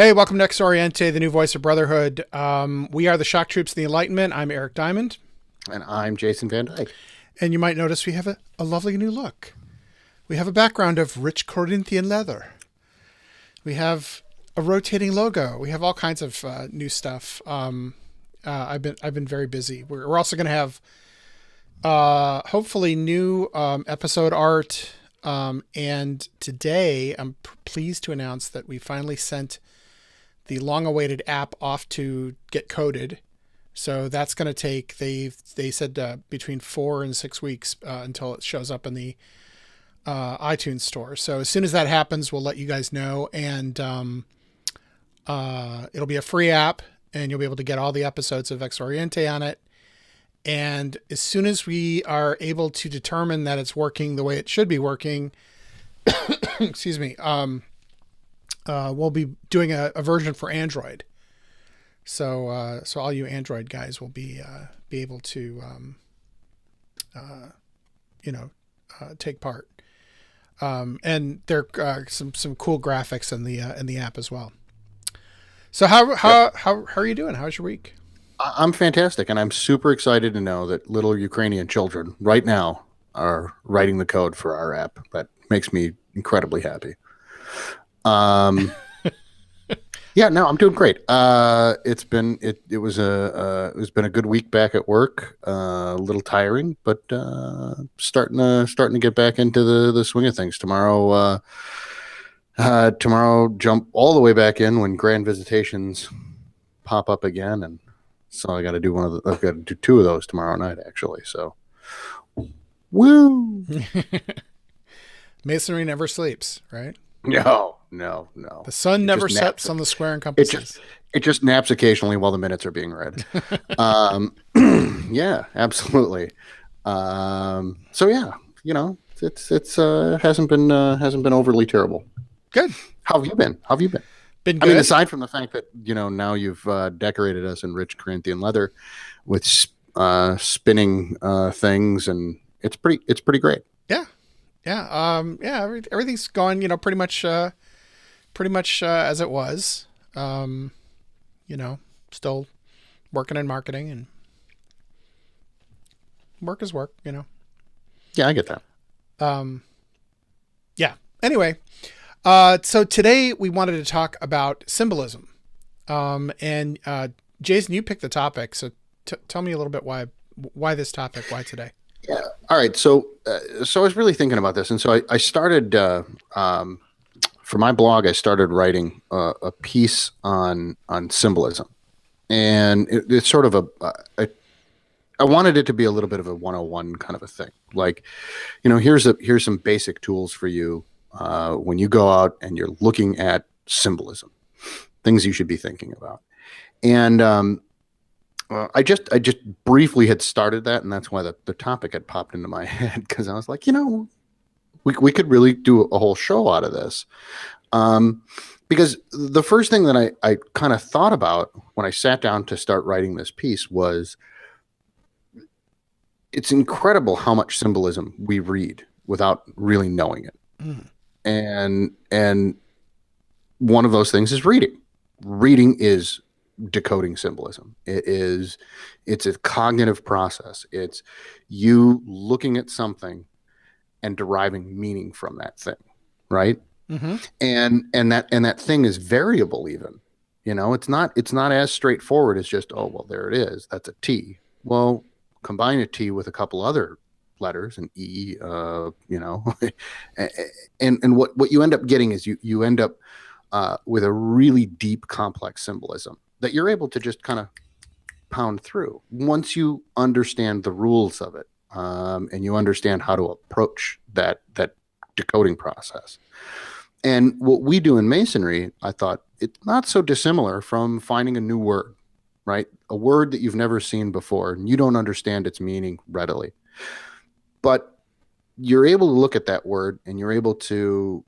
Hey, welcome to X-Oriente, the new voice of Brotherhood. We are the Shock Troops of the Enlightenment. I'm Eric Diamond. And I'm Jason Van Dyke. And you might notice we have a lovely new look. We have a background of rich Corinthian leather. We have a rotating logo. We have all kinds of new stuff. I've been very busy. We're also going to have hopefully new episode art. And today I'm pleased to announce that we finally sent the long-awaited app off to get coded. So that's going to take, they said between 4 and 6 weeks until it shows up in the iTunes store. So as soon as that happens, we'll let you guys know. And it'll be a free app, and you'll be able to get all the episodes of X-Oriente on it. And as soon as we are able to determine that it's working the way it should be working, excuse me, we'll be doing a version for Android. So all you Android guys will be able to, take part. And there are some cool graphics in the app as well. So how are you doing? How's your week? I'm fantastic, and I'm super excited to know that little Ukrainian children right now are writing the code for our app. That makes me incredibly happy. Yeah, no, I'm doing great. It's been a good week back at work. A little tiring, but starting to get back into the swing of things. Tomorrow, jump all the way back in when grand visitations pop up again, and so I got to do I've got to do 2 of those tomorrow night, actually. So, woo! Masonry never sleeps, right? No. The sun never sets on the square and compasses. It just naps occasionally while the minutes are being read. Yeah, absolutely. So yeah, it's hasn't been overly terrible. Good. How have you been? Been good. I mean, aside from the fact that now you've decorated us in rich Corinthian leather with spinning things, and it's pretty great. Yeah. Everything's going, pretty much as it was. Still working in marketing, and work is work. Yeah, I get that. Yeah. Anyway. So today we wanted to talk about symbolism. And Jason, you picked the topic. So tell me a little bit why this topic, why today? Yeah. All right. So I was really thinking about this. And so I started, for my blog, I started writing a piece on symbolism. And it's sort of I wanted it to be a little bit of a 101 kind of a thing. Like, here's some basic tools for you when you go out and you're looking at symbolism, things you should be thinking about. And I just briefly had started that, and that's why the topic had popped into my head, because I was like, we could really do a whole show out of this. Because the first thing that I kind of thought about when I sat down to start writing this piece was, it's incredible how much symbolism we read without really knowing it. Mm. And one of those things is reading. Reading is decoding symbolism. It's a cognitive process. It's you looking at something and deriving meaning from that thing, right? Mm-hmm. And that thing is variable even. It's not as straightforward as just, oh, well, there it is. That's a T. Well, combine a T with a couple other letters, an E, and what you end up getting is you end up with a really deep, complex symbolism that you're able to just kind of pound through once you understand the rules of it, and you understand how to approach that decoding process. And what we do in Masonry, I thought, it's not so dissimilar from finding a new word, right? A word that you've never seen before, and you don't understand its meaning readily. But you're able to look at that word, and you're able to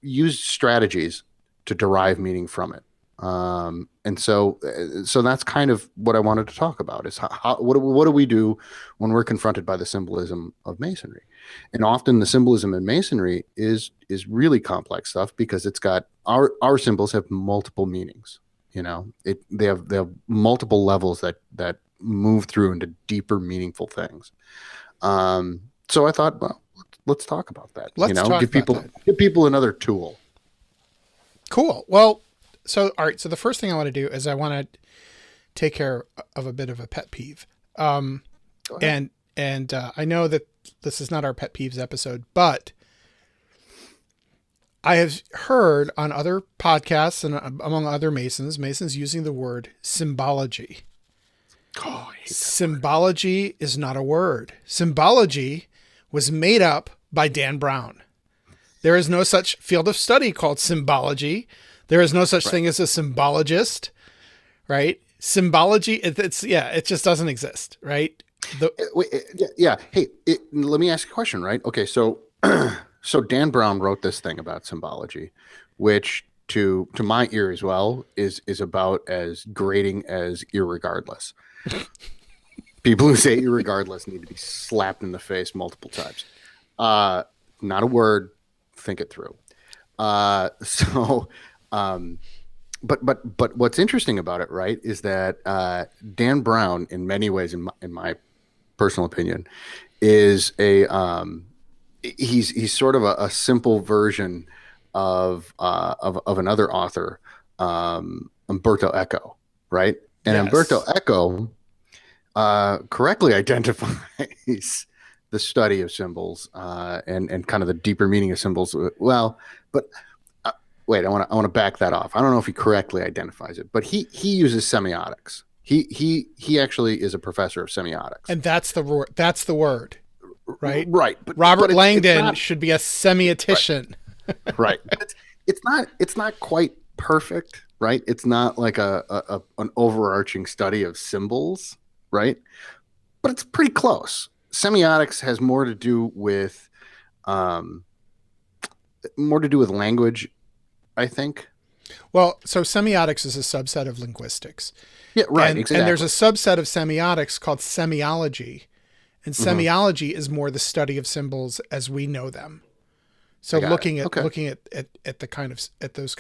use strategies to derive meaning from it. And so that's kind of what I wanted to talk about is what do we do when we're confronted by the symbolism of masonry? And often the symbolism in masonry is really complex stuff because it's got our symbols have multiple meanings. They have multiple levels that move through into deeper, meaningful things. So I thought, well, let's talk about that. Give people another tool. Cool. Well, all right. So the first thing I want to do is I want to take care of a bit of a pet peeve. And I know that this is not our pet peeves episode, but I have heard on other podcasts and among other Masons using the word symbology. Oh, I hate that Symbology word. Is not a word. Symbology was made up by Dan Brown. There is no such field of study called symbology. There is no such thing as a symbologist, right? Symbology, it just doesn't exist, right? Hey, let me ask you a question, right? Okay, so Dan Brown wrote this thing about symbology, which to my ear as well is about as grating as irregardless. People who say irregardless need to be slapped in the face multiple times. Not a word. Think it through. But what's interesting about it, right, is that Dan Brown, in many ways, in my personal opinion, is he's sort of a simple version of another author, Umberto Eco, right? And yes. Umberto Eco correctly identifies the study of symbols and kind of the deeper meaning of symbols. Well, but wait, I want to back that off. I don't know if he correctly identifies it, but he uses semiotics. He actually is a professor of semiotics, and that's the word, right? Right. But Robert Langdon should be a semiotician, right? But it's not quite perfect, right? It's not like an overarching study of symbols, right? But it's pretty close. Semiotics has more to do with language, I think. Well, so semiotics is a subset of linguistics. Yeah, right. Exactly. And there's a subset of semiotics called semiology, and semiology is more the study of symbols as we know them. So looking at the kind of those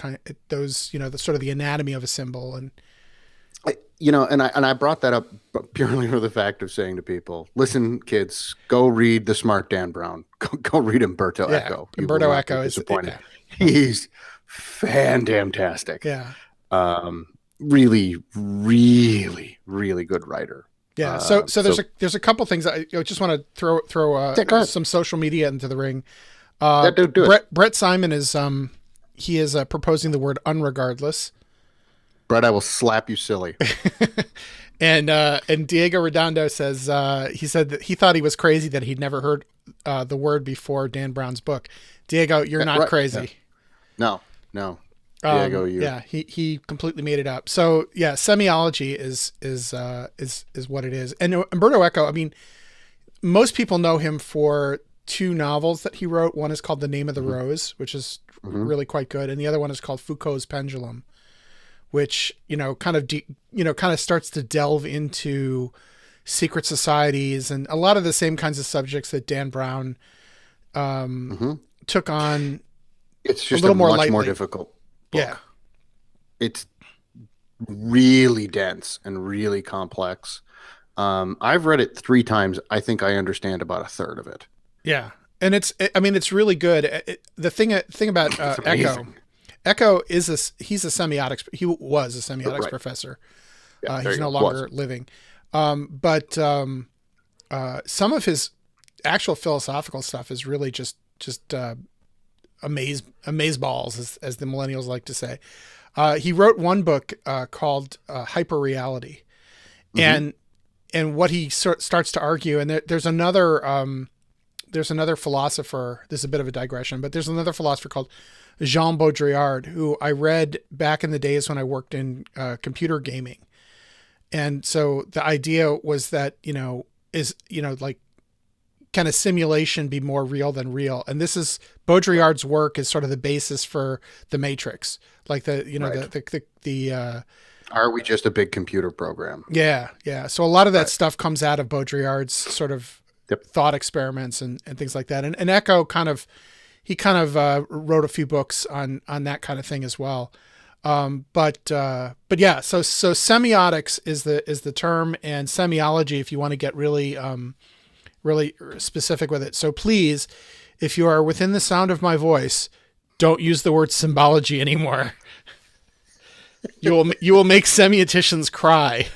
the sort of the anatomy of a symbol and. I brought that up purely for the fact of saying to people, listen, kids, go read The Smart Dan Brown. Go read Umberto Eco. Umberto Eco is disappointed. He's fan-damn-tastic. Yeah. Really, really, really good writer. Yeah. So there's a couple things I just want to throw some social media into the ring. Brett Simon is he is proposing the word unregardless. Brett, I will slap you silly. And Diego Redondo says he said that he thought he was crazy that he'd never heard the word before Dan Brown's book. Diego, you're not crazy. No. Diego, you. Yeah, he completely made it up. So yeah, semiology is what it is. And Umberto Eco, I mean, most people know him for two novels that he wrote. One is called The Name of the Rose, which is really quite good, and the other one is called Foucault's Pendulum, which kind of starts to delve into secret societies and a lot of the same kinds of subjects that Dan Brown took on. It's just a little much more difficult book. Yeah, it's really dense and really complex. I've read it 3 times. I think I understand about a third of it. Yeah, and it's really good. The thing about Eco he's a semiotics. He was a semiotics professor. Yeah, he's no longer living. But some of his actual philosophical stuff is really just amaze balls, as the millennials like to say. He wrote one book called Hyperreality, and what he starts to argue, and there's another philosopher. This is a bit of a digression, but there's another philosopher called Jean Baudrillard, who I read back in the days when I worked in computer gaming. And so the idea was that, like can a simulation be more real than real? And this is Baudrillard's work is sort of the basis for the Matrix, like the are we just a big computer program? Yeah. So a lot of that stuff comes out of Baudrillard's sort of thought experiments and things like that. And Eco kind of wrote a few books on that kind of thing as well. But yeah, so semiotics is the term, and semiology, if you want to get really specific with it. So please, if you are within the sound of my voice, don't use the word symbology anymore. You will make semioticians cry.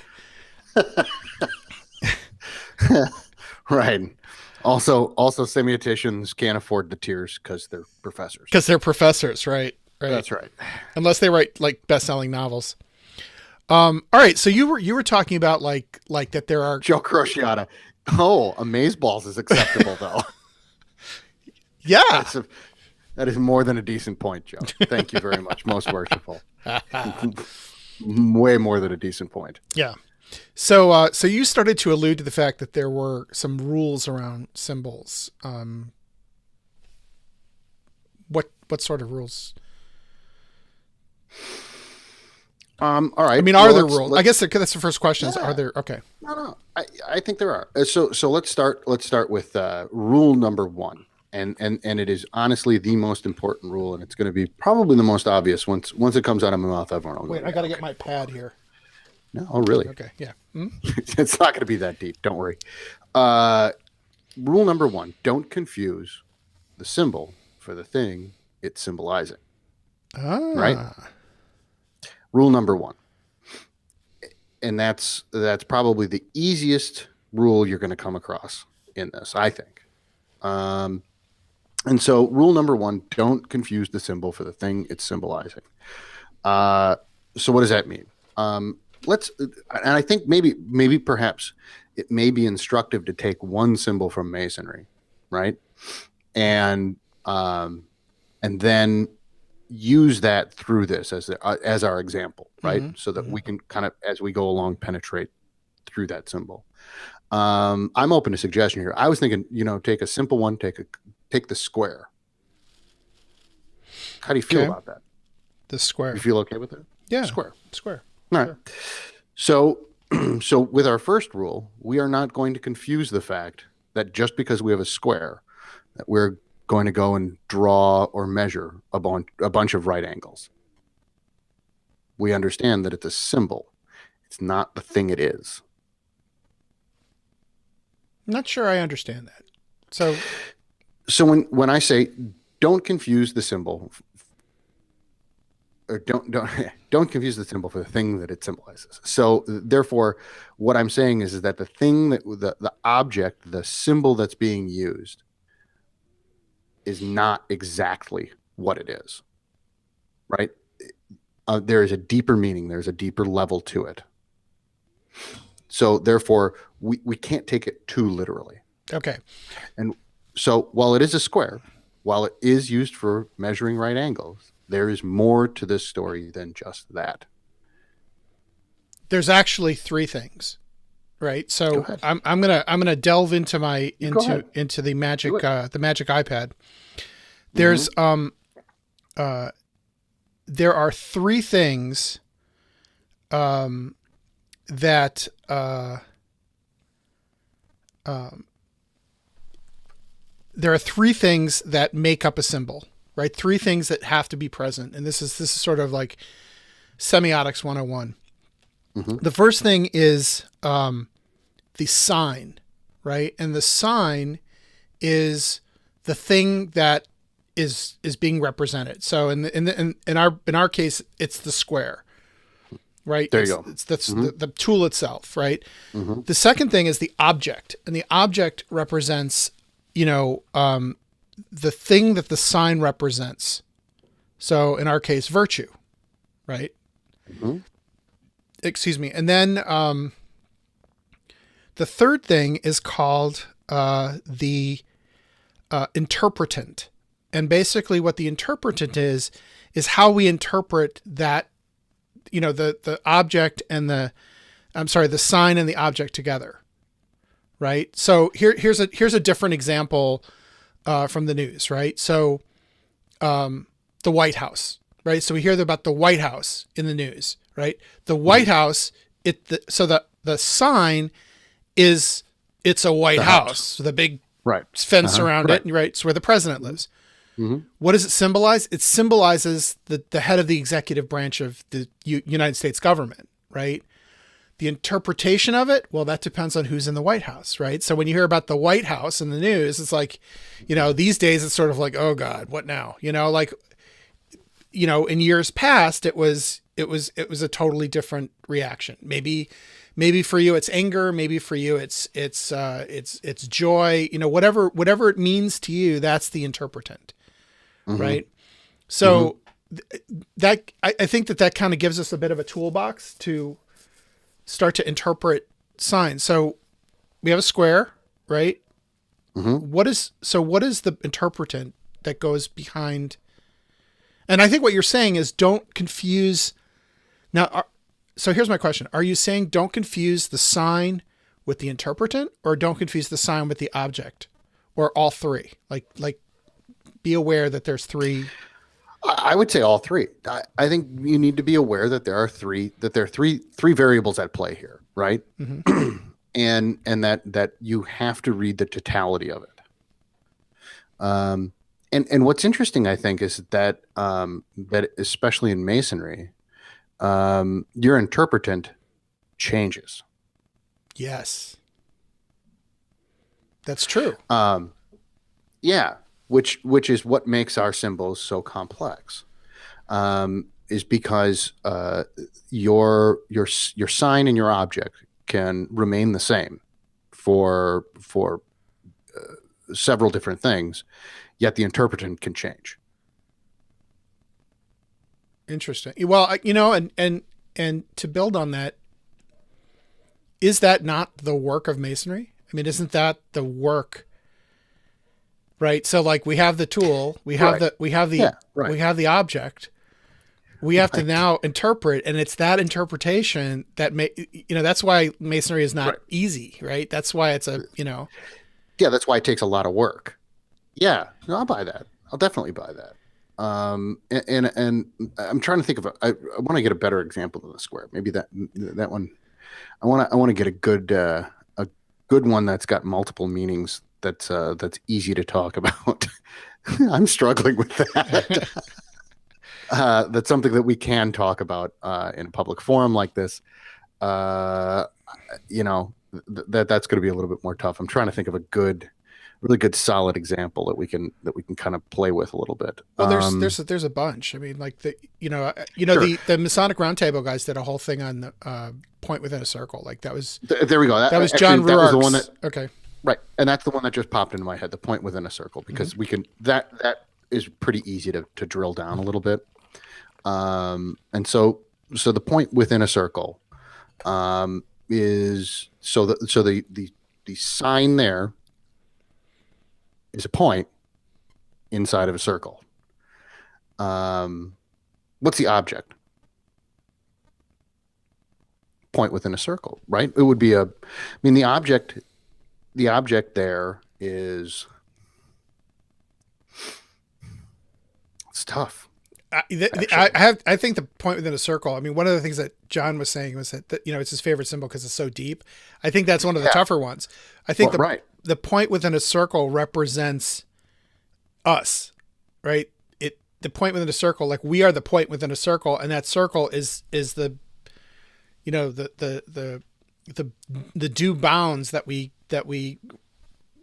Right. Also semioticians can't afford the tears because they're professors. Right. That's right. Unless they write like best-selling novels. All right. So you were talking about like that there are Joe Crociata. Oh, amazeballs is acceptable though. Yeah. That is more than a decent point, Joe. Thank you very much. Most worshipful. Way more than a decent point. Yeah. So you started to allude to the fact that there were some rules around symbols. What sort of rules? All right. I mean, are there rules? I guess that's the first question. Yeah. Are there? Okay. No. I think there are. So let's start with rule number 1. And it is honestly the most important rule, and it's going to be probably the most obvious once it comes out of my mouth. Everyone will go, wait, I got to get my pad here. No, oh really? Okay, yeah. It's not going to be that deep. Don't worry. Rule number 1: don't confuse the symbol for the thing it's symbolizing. Right. Rule number 1, and that's probably the easiest rule you're going to come across in this, I think. And so rule number 1, don't confuse the symbol for the thing it's symbolizing. So what does that mean? And I think maybe perhaps it may be instructive to take one symbol from Masonry, right? And then use that through this as our example, right? Mm-hmm. So that we can kind of, as we go along, penetrate through that symbol. I'm open to suggestion here. I was thinking, take a simple one, take the square. How do you feel about that? The square. You feel okay with it? Yeah. Square. All right. So with our first rule, we are not going to confuse the fact that just because we have a square, that we're going to go and draw or measure a bunch of right angles. We understand that it's a symbol. It's not the thing it is. I'm not sure I understand that. So when I say don't confuse the symbol, or don't confuse the symbol for the thing that it symbolizes. So therefore, what I'm saying is that the thing that the object, the symbol that's being used, is not exactly what it is, right? There is a deeper meaning. There's a deeper level to it. So therefore, we can't take it too literally. Okay. And so while it is a square, while it is used for measuring right angles, there is more to this story than just that. There's actually 3 things, right? So I'm gonna delve into into the magic iPad. There's there are 3 things that there are 3 things that make up a symbol, right? 3 things that have to be present. And this is sort of like semiotics 101. Mm-hmm. The first thing is the sign, right? And the sign is the thing that is being represented. So in our case, it's the square, right? There you go. It's the tool itself, right? Mm-hmm. The second thing is the object, and the object represents, the thing that the sign represents. So in our case, virtue, right? Mm-hmm. Excuse me. And then the third thing is called the interpretant. And basically what the interpretant is how we interpret that, the object and the sign and the object together, right? So here's a different example from the news, right? So the White House, right? So we hear about the White House in the news, right? The White House, so the sign is, it's a White House. So the big fence around it, right? It's where the president lives. What does it symbolize? It symbolizes the head of the executive branch of the United States government, right? The interpretation of it, well, that depends on who's in the White House, right? So when you hear about the White House in the news, it's like, these days it's sort of like, oh God, what now? Like, in years past, it was a totally different reaction. Maybe for you it's anger, maybe for you it's joy, whatever it means to you, that's the interpretant. Right. So that, I think that kind of gives us a bit of a toolbox to start to interpret signs. So we have a square, right? What is the interpretant that goes behind? And I think what you're saying is don't confuse. Now, so here's my question. Are you saying don't confuse the sign with the interpretant, or don't confuse the sign with the object, or all three? Like be aware that there's three. I would say all three. I think you need to be aware that there are three variables at play here, right? and that you have to read the totality of it. And what's interesting, I think, is that that especially in Masonry, your interpretant changes. Yes, that's true. Yeah. Which is what makes our symbols so complex, is because your sign and your object can remain the same for several different things, yet the interpretant can change. Interesting. Well, and to build on that, is that not the work of Masonry? I mean, isn't that the work? Right. So like we have the tool, we have the object, we have to now interpret, and it's that interpretation that that's why Masonry is not easy, right? That's why it's yeah, that's why it takes a lot of work. Yeah, no, I'll buy that. I'll definitely buy that. And I'm trying to think of I want to get a better example than the square. Maybe that one. I want to get a good one that's got multiple meanings. That's easy to talk about. I'm struggling with that. That's something that we can talk about in a public forum like this. That's going to be a little bit more tough. I'm trying to think of a really good, solid example that we can kind of play with a little bit. Well, there's a bunch. I mean, like the Masonic Roundtable guys did a whole thing on the point within a circle. Like that was there we go. That was John Ruark's. That was the one that okay. Right. And that's the one that just popped into my head, the point within a circle, because we can, that is pretty easy to drill down a little bit. And so the point within a circle, is, the sign there is a point inside of a circle. What's the object? Point within a circle, right? It would be the object there is, it's tough. I think the point within a circle. I mean, one of the things that John was saying was that it's his favorite symbol because it's so deep. I think that's one of the tougher ones. I think the point within a circle represents us, right? The point within a circle, like we are the point within a circle, and that circle is the due bounds that we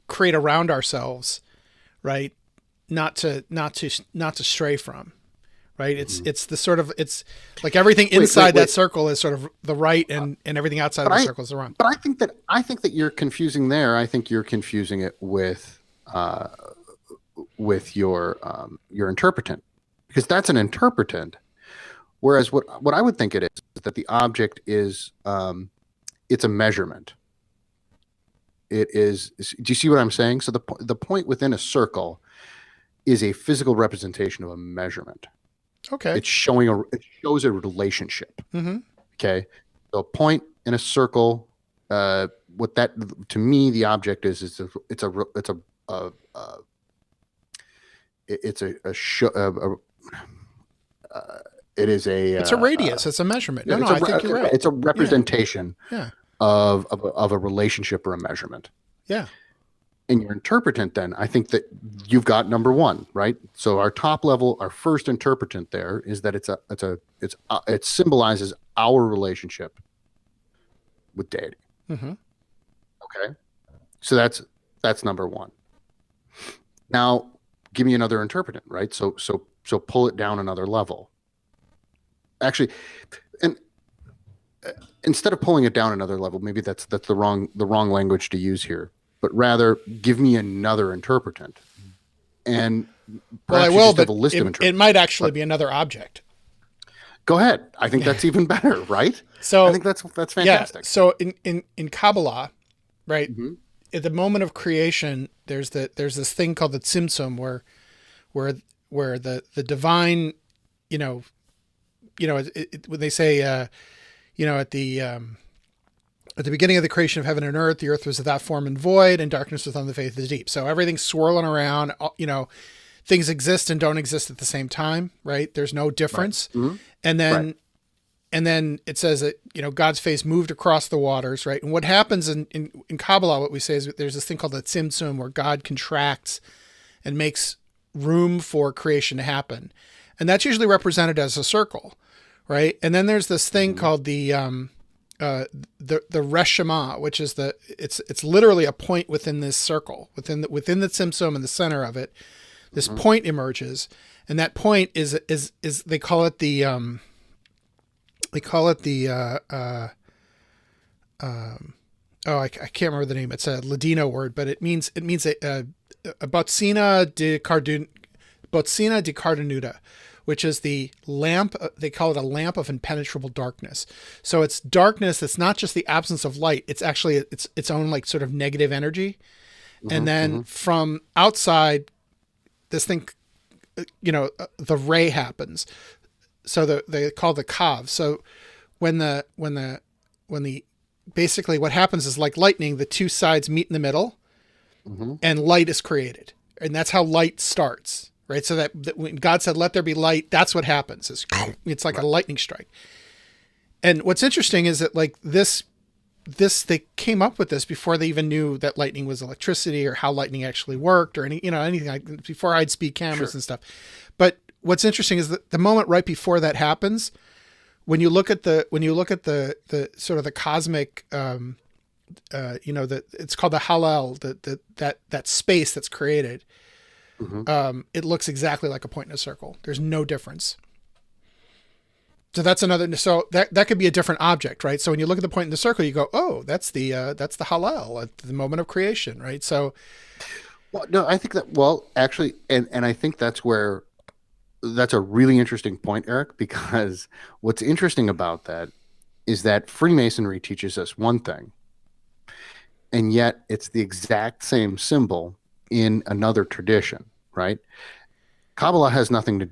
create around ourselves, right? Not to stray from, right? It's the sort of, it's like everything inside that circle is sort of the right, and everything outside of the circle is the wrong. But I think that you're confusing there. I think you're confusing it with your interpretant, because that's an interpretant. Whereas what I would think it is that the object is, it's a measurement. It is. Do you see what I'm saying? So the point within a circle is a physical representation of a measurement. Okay. It shows a relationship. Okay. So a point in a circle what that, to me, the object is it's a show. It is a It's a radius. It's a measurement. No, it's no, I think you're right. it's a representation Yeah. of a relationship or a measurement. Yeah. In your interpretant, then I think that you've got number one, right? So our top level, our first interpretant there is that it symbolizes our relationship with deity. Mm-hmm. Okay, so that's number one. Now, give me another interpretant, right? So pull it down another level. Actually, and instead of pulling it down another level, maybe that's the wrong language to use here. But rather, give me another interpretant, and well, I will, but it might actually be another object. Go ahead. I think that's even better, right? So I think that's fantastic. Yeah. So in Kabbalah, right, at the moment of creation, there's this thing called the Tzimtzum, where the divine, when they say, at the beginning of the creation of heaven and earth, the earth was without form and void, and darkness was on the face of the deep. So everything's swirling around, things exist and don't exist at the same time, right? There's no difference. Right. Mm-hmm. And then it says that, God's face moved across the waters, right? And what happens in Kabbalah, what we say is there's this thing called the Tzimtzum, where God contracts and makes room for creation to happen. And that's usually represented as a circle, right? And then there's this thing called the Reshama, which is it's literally a point within this circle, within the Tzimtzum in the center of it. This point emerges, and that point is they call it the I can't remember the name. It's a Ladino word, but it means a botzina di Cardenuda, which is the lamp. They call it a lamp of impenetrable darkness. So it's darkness that's not just the absence of light. It's actually its own like sort of negative energy. And then from outside, this thing, the ray happens. So they call the kav. So when basically what happens is, like lightning, the two sides meet in the middle, and light is created. And that's how light starts. Right. So that when God said, let there be light, that's what happens. It's like a lightning strike. And what's interesting is that like this, they came up with this before they even knew that lightning was electricity or how lightning actually worked or anything like, before high-speed cameras and stuff. But what's interesting is that the moment right before that happens, when you look at the sort of the cosmic, it's called the Hallel, that space that's created. It looks exactly like a point in a circle. There's no difference. So that's another. So that could be a different object, right? So when you look at the point in the circle, you go, "Oh, that's the Hallel at the moment of creation," right? So, well, no, I think that. Well, actually, and I think that's a really interesting point, Eric. Because what's interesting about that is that Freemasonry teaches us one thing, and yet it's the exact same symbol in another tradition, right? Kabbalah has nothing to.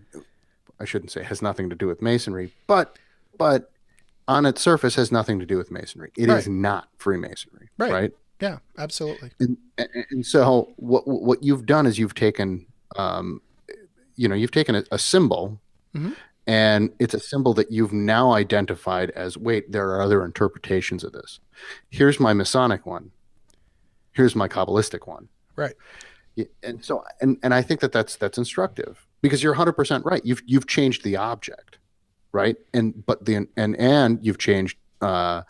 I shouldn't say has nothing to do with Masonry, but on its surface has nothing to do with Masonry. It is not Freemasonry, right? Yeah, absolutely. And so what you've done is you've taken, you've taken a symbol, and it's a symbol that you've now identified as, wait, there are other interpretations of this. Here's my Masonic one. Here's my Kabbalistic one. Right. And so, and I think that's instructive. Because you're 100% right. You've changed the object, right? And you've changed the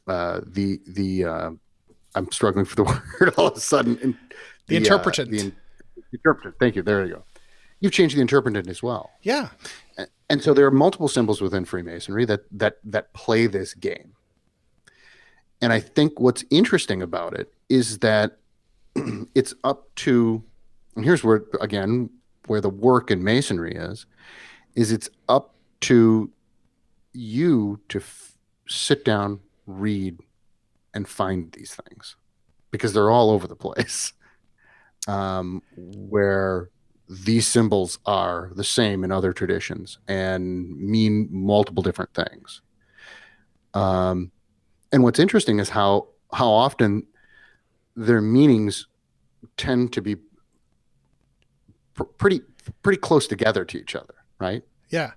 I'm struggling for the word all of a sudden. The interpretant. The interpretant. Thank you. There you go. You've changed the interpretant as well. Yeah. And so there are multiple symbols within Freemasonry that play this game. And I think what's interesting about it is that it's up to. And here's where the work in Masonry is it's up to you to sit down, read, and find these things, because they're all over the place, where these symbols are the same in other traditions and mean multiple different things. And what's interesting is how often their meanings tend to be pretty close together to each other, right? Yeah.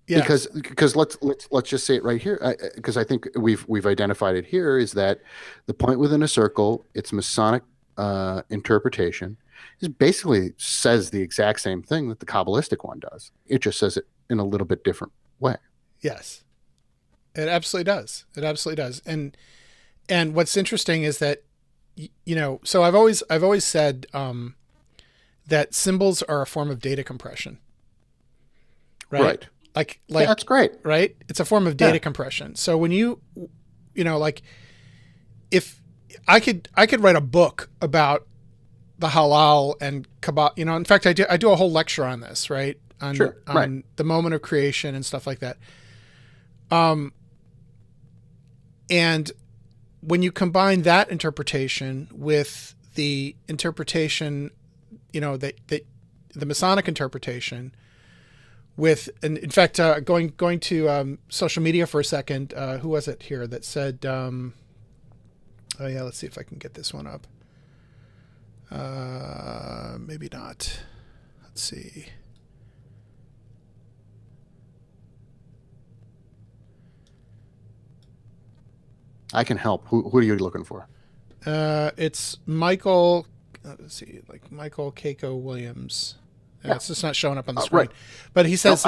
Yeah. Because let's just say it right here, because I think we've identified it here, is that the point within a circle, its Masonic interpretation, is basically says the exact same thing that the Kabbalistic one does. It just says it in a little bit different way. Yes. It absolutely does. It absolutely does. And what's interesting is that, so I've always said that symbols are a form of data compression, right? Like yeah, that's great, right? It's a form of data compression. So when like if I could write a book about the halal and Kabbalah, in fact, I do a whole lecture on this, right? On the moment of creation and stuff like that. And when you combine that interpretation with the interpretation, that the Masonic interpretation, and in fact, going to social media for a second, who was it here that said, let's see if I can get this one up. Maybe not. Let's see. I can help. Who are you looking for? It's Michael. Let's see, like Michael Keiko Williams. It's just not showing up on the screen. Right. But he says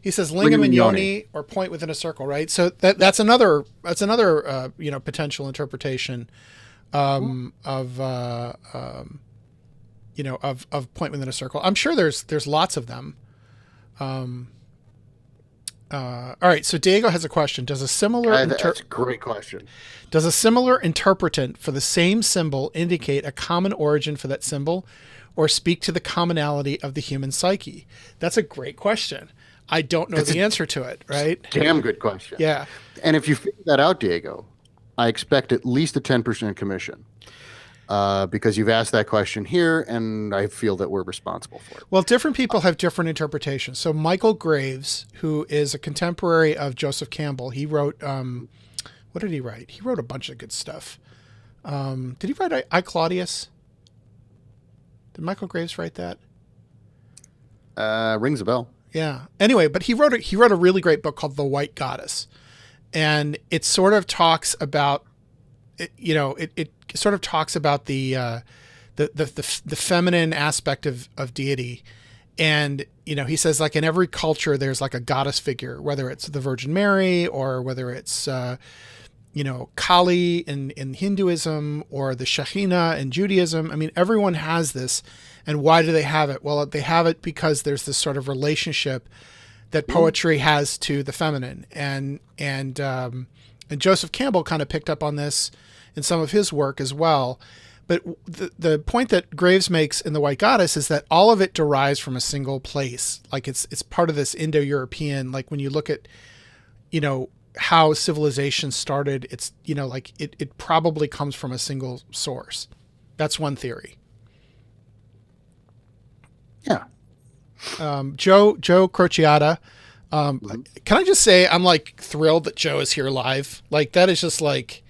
he says lingam and yoni, or point within a circle, right? So that's another potential interpretation of point within a circle. I'm sure there's lots of them. All right, so Diego has a question. That's a great question. Does a similar interpretant for the same symbol indicate a common origin for that symbol, or speak to the commonality of the human psyche? That's a great question. I don't know the answer to it, right? Damn good question. Yeah. And if you figure that out, Diego, I expect at least a 10% commission. Because you've asked that question here, and I feel that we're responsible for it. Well, different people have different interpretations. So Michael Graves, who is a contemporary of Joseph Campbell, he wrote, what did he write? He wrote a bunch of good stuff. Did he write I, Claudius? Did Michael Graves write that? Rings a bell. Yeah. Anyway, but he wrote a really great book called The White Goddess. And it sort of talks about, it sort of talks about the feminine aspect of deity. And, he says, like, in every culture, there's like a goddess figure, whether it's the Virgin Mary or whether it's, Kali in Hinduism or the Shekhinah in Judaism. I mean, everyone has this. And why do they have it? Well, they have it because there's this sort of relationship that poetry has to the feminine. And Joseph Campbell kind of picked up on this in some of his work as well. But the point that Graves makes in The White Goddess is that all of it derives from a single place. Like it's part of this Indo-European, like when you look at, how civilization started, it's, it probably comes from a single source. That's one theory. Yeah. Joe Crociata. Can I just say, I'm like thrilled that Joe is here live. Like that is just like,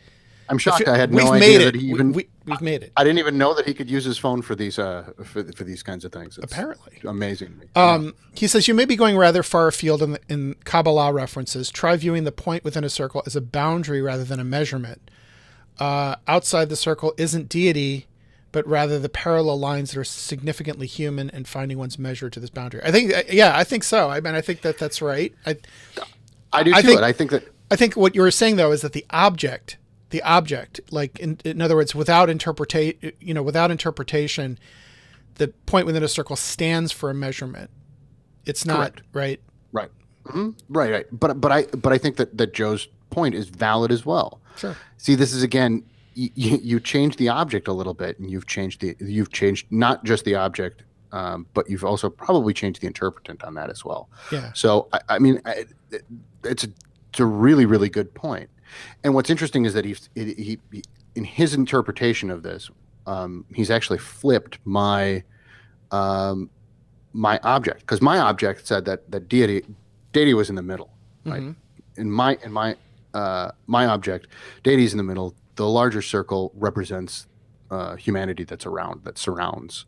I'm shocked. I had no idea that he even. We've made it. I didn't even know that he could use his phone for these for these kinds of things. It's apparently amazing. He says you may be going rather far afield in Kabbalah references. Try viewing the point within a circle as a boundary rather than a measurement. Outside the circle isn't deity, but rather the parallel lines that are significantly human, and finding one's measure to this boundary. I think so. I mean, I think that's right. I do too. I think what you were saying though is that the object, like in other words, without interpretation, the point within a circle stands for a measurement. It's not. Correct. Right. Right. Mm-hmm. Right. But I think that Joe's point is valid as well. Sure. See, this is again, you change the object a little bit, and you've changed not just the object, but you've also probably changed the interpretant on that as well. Yeah. So I mean, it's a really, really good point. And what's interesting is that he in his interpretation of this, he's actually flipped my my object, because my object said that deity was in the middle, right? Mm-hmm. In my object, deity is in the middle. The larger circle represents humanity that surrounds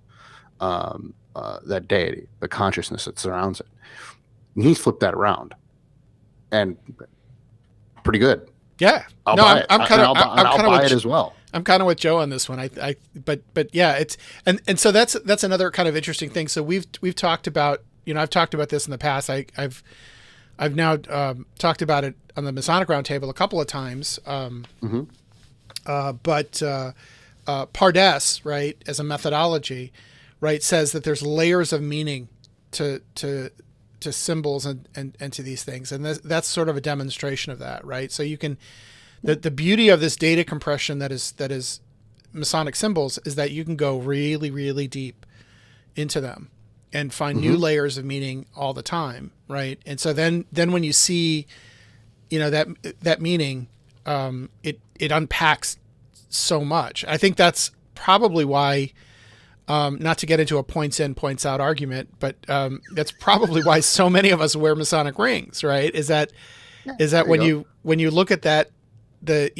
that deity, the consciousness that surrounds it. And he flipped that around, and pretty good. Yeah. I'll No, buy it. I'm kind of, I'll buy it as well. I'm kind of with Joe on this one. But yeah, it's, and so that's another kind of interesting thing. So we've talked about, I've talked about this in the past. I've now talked about it on the Masonic Roundtable a couple of times. But Pardes, right, as a methodology, right, says that there's layers of meaning to symbols and to these things, and that's sort of a demonstration of that, right? So you can, the beauty of this data compression that is Masonic symbols is that you can go really, really deep into them and find new layers of meaning all the time, right? And so then when you see, that meaning, it unpacks so much. I think that's probably why, not to get into a points in, points out argument, but that's probably why so many of us wear Masonic rings, right? Is that when you look at that, the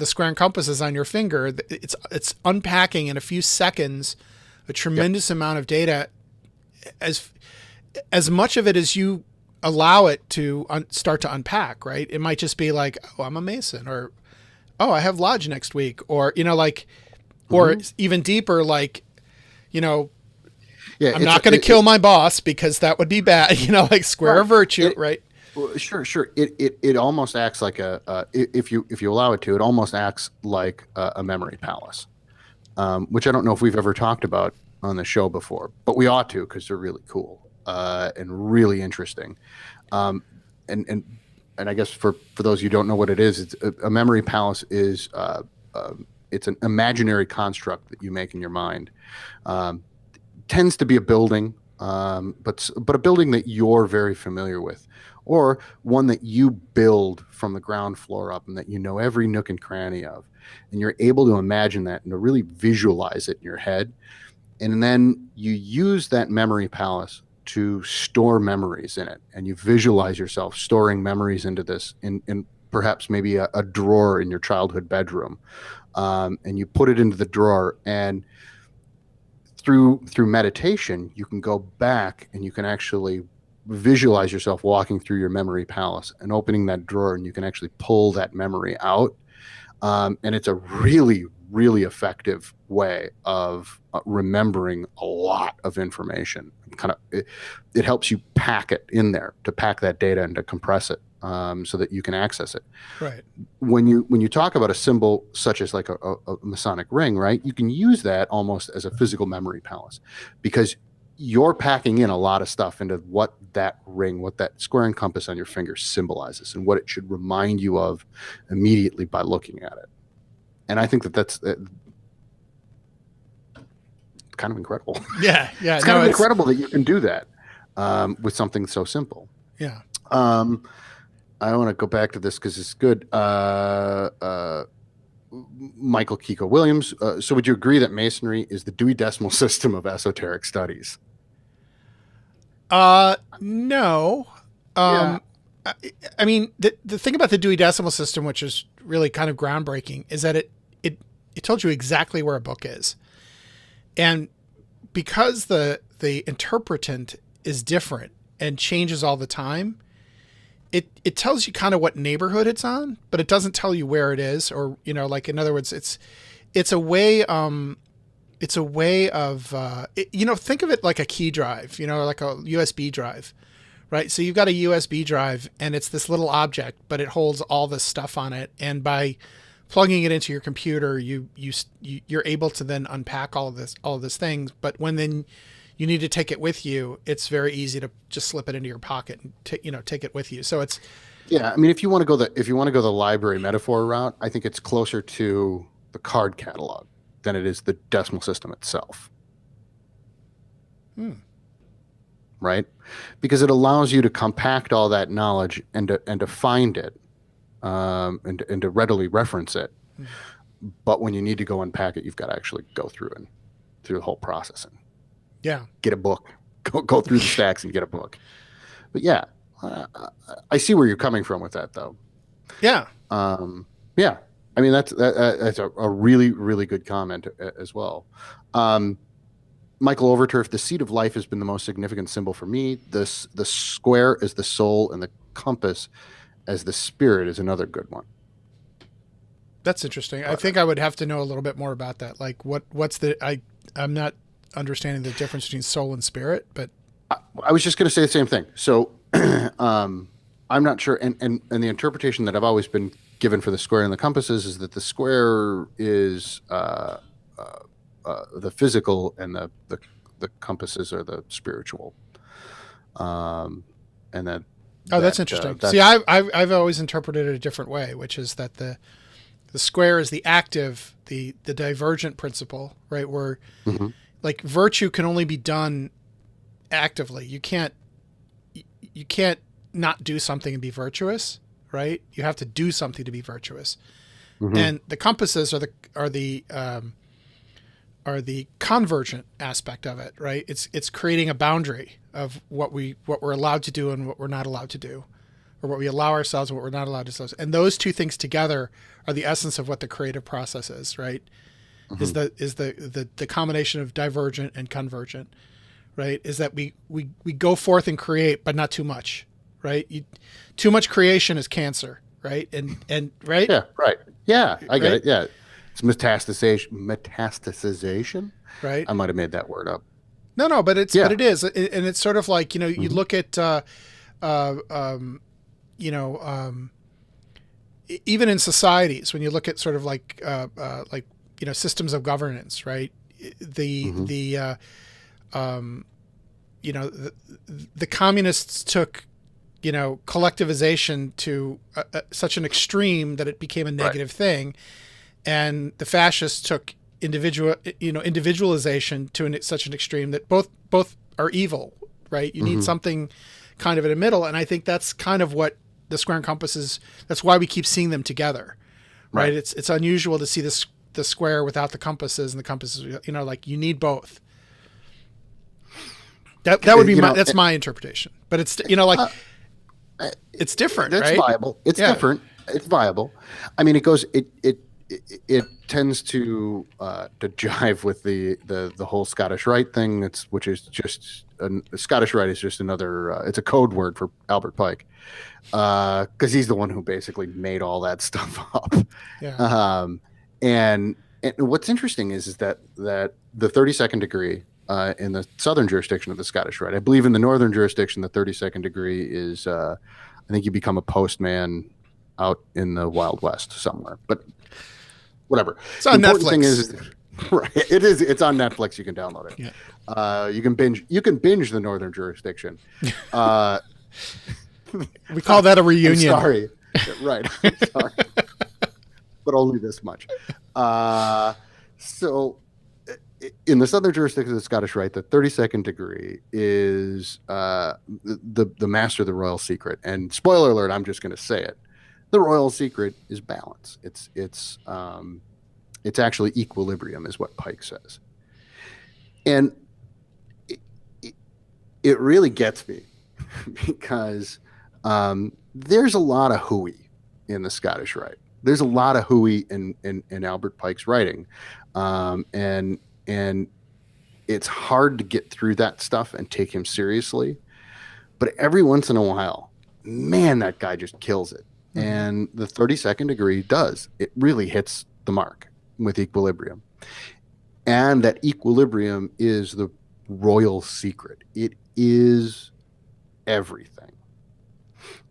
square and compasses on your finger, it's unpacking in a few seconds a tremendous amount of data, as much of it as you allow it to start to unpack, right? It might just be like, oh, I'm a Mason, or oh, I have lodge next week, or or even deeper, like, I'm not going to kill my boss because that would be bad, like square of virtue, right? Well, sure. It almost acts like if you allow it to, it almost acts like a memory palace, which I don't know if we've ever talked about on the show before, but we ought to, because they're really cool and really interesting. And I guess for those who don't know what it is, it's a memory palace is it's an imaginary construct that you make in your mind. Tends to be a building, but a building that you're very familiar with, or one that you build from the ground floor up and that you know every nook and cranny of, and you're able to imagine that and to really visualize it in your head. And then you use that memory palace to store memories in it, and you visualize yourself storing memories into this in perhaps maybe a drawer in your childhood bedroom, and you put it into the drawer, and through meditation you can go back and you can actually visualize yourself walking through your memory palace and opening that drawer, and you can actually pull that memory out, and it's a really, really effective way of remembering a lot of information. It helps you pack it in there, to pack that data and to compress it, so that you can access it. Right. When you talk about a symbol such as like a Masonic ring, right, you can use that almost as a physical memory palace, because you're packing in a lot of stuff into what that ring, what that square and compass on your finger symbolizes, and what it should remind you of immediately by looking at it. And I think that's kind of incredible. Yeah. It's kind of incredible that you can do that with something so simple. Yeah. I want to go back to this because it's good. Michael Kiko Williams. So would you agree that Masonry is the Dewey Decimal System of esoteric studies? No. I mean, the thing about the Dewey Decimal System, which is really kind of groundbreaking, is that it told you exactly where a book is. And because the interpretant is different and changes all the time, it tells you kind of what neighborhood it's on, but it doesn't tell you where it is, or, like, in other words, it's a way of, think of it like a key drive, like a USB drive, right? So you've got a USB drive and it's this little object, but it holds all this stuff on it. And by plugging it into your computer, you're able to then unpack all of this things. But when then you need to take it with you, it's very easy to just slip it into your pocket and take it with you. So it's, yeah. I mean, if you want to go the library metaphor route, I think it's closer to the card catalog than it is the decimal system itself. Right? Because it allows you to compact all that knowledge and to find it, and to readily reference it. But when you need to go unpack it, you've got to actually go through the whole process and get a book, go through the stacks and get a book. But yeah, I see where you're coming from with that, though. Yeah. Yeah, I mean that's a really really good comment as well. Um, Michael Overturf, the seed of life has been the most significant symbol for me. This the square is the soul, and the compass as the spirit is another good one. That's interesting. I But think I would have to know a little bit more about that. Like what's I'm not understanding the difference between soul and spirit, but I was just going to say the same thing. So I'm not sure, and the interpretation that I've always been given for the square and the compasses is that the square is the physical, and the compasses are the spiritual. And oh, that's interesting. See, I've always interpreted it a different way, which is that the square is the active, the divergent principle, right? Where Mhm. like virtue can only be done actively. You can't not do something and be virtuous, right? You have to do something to be virtuous. Mhm. And the compasses are the convergent aspect of it, right? It's creating a boundary of what we're allowed to do and what we're not allowed to do, or what we allow ourselves and what we're not allowed to ourselves. And those two things together are the essence of what the creative process is, right? Is the combination of divergent and convergent, right? Is that we go forth and create, but not too much, right? Too much creation is cancer, right? And right, Yeah, right. Yeah, I get right, it. Yeah, it's metastasization. Metastasization. right. I might have made that word up. No, but Yeah. it is, and it's sort of like you Mhm. look at uh, um, you know even in societies, when you look at sort of like systems of governance, right? The Mhm. the um, you know the, the communists took collectivization to such an extreme that it became a Right. negative thing, and the fascists took individualization to such an extreme that both are evil, right? You need Mhm. something kind of in the middle, and I think that's kind of what the square and compass is. That's why we keep seeing them together, right? Right. It's unusual to see the square without the compasses, and the compasses, like you need both. That would be You know, that's my interpretation, but it's like uh, uh, it's different, that's right? viable. It's Yeah. different. It's viable. I mean, it tends to jive with the whole Scottish Rite thing. Which is just Scottish Rite is just another. It's a code word for Albert Pike, because he's the one who basically made all that stuff up. Yeah. Um, and what's interesting is that the 32nd degree in the southern jurisdiction of the Scottish Rite, I believe in the northern jurisdiction, the 32nd degree is I think you become a postman out in the Wild West somewhere, but whatever. It's The on important thing Netflix. is right. It's on Netflix. You can download it. Yeah. You can binge the northern jurisdiction. Uh, We call that a I'm reunion. sorry. Right. I'm sorry. But only this much. So, in the southern jurisdiction of the Scottish Rite, the 32nd degree is the master of the royal secret. And spoiler alert, I'm just going to say it. The royal secret is balance. It's actually equilibrium, is what Pike says. And it, it really gets me because there's a lot of hooey in the Scottish Rite. There's a lot of hooey in Albert Pike's writing, and it's hard to get through that stuff and take him seriously. But every once in a while, man, that guy just kills it. Mm-hmm. And the 32nd degree does. It really hits the mark with equilibrium. And that equilibrium is the royal secret. It is everything.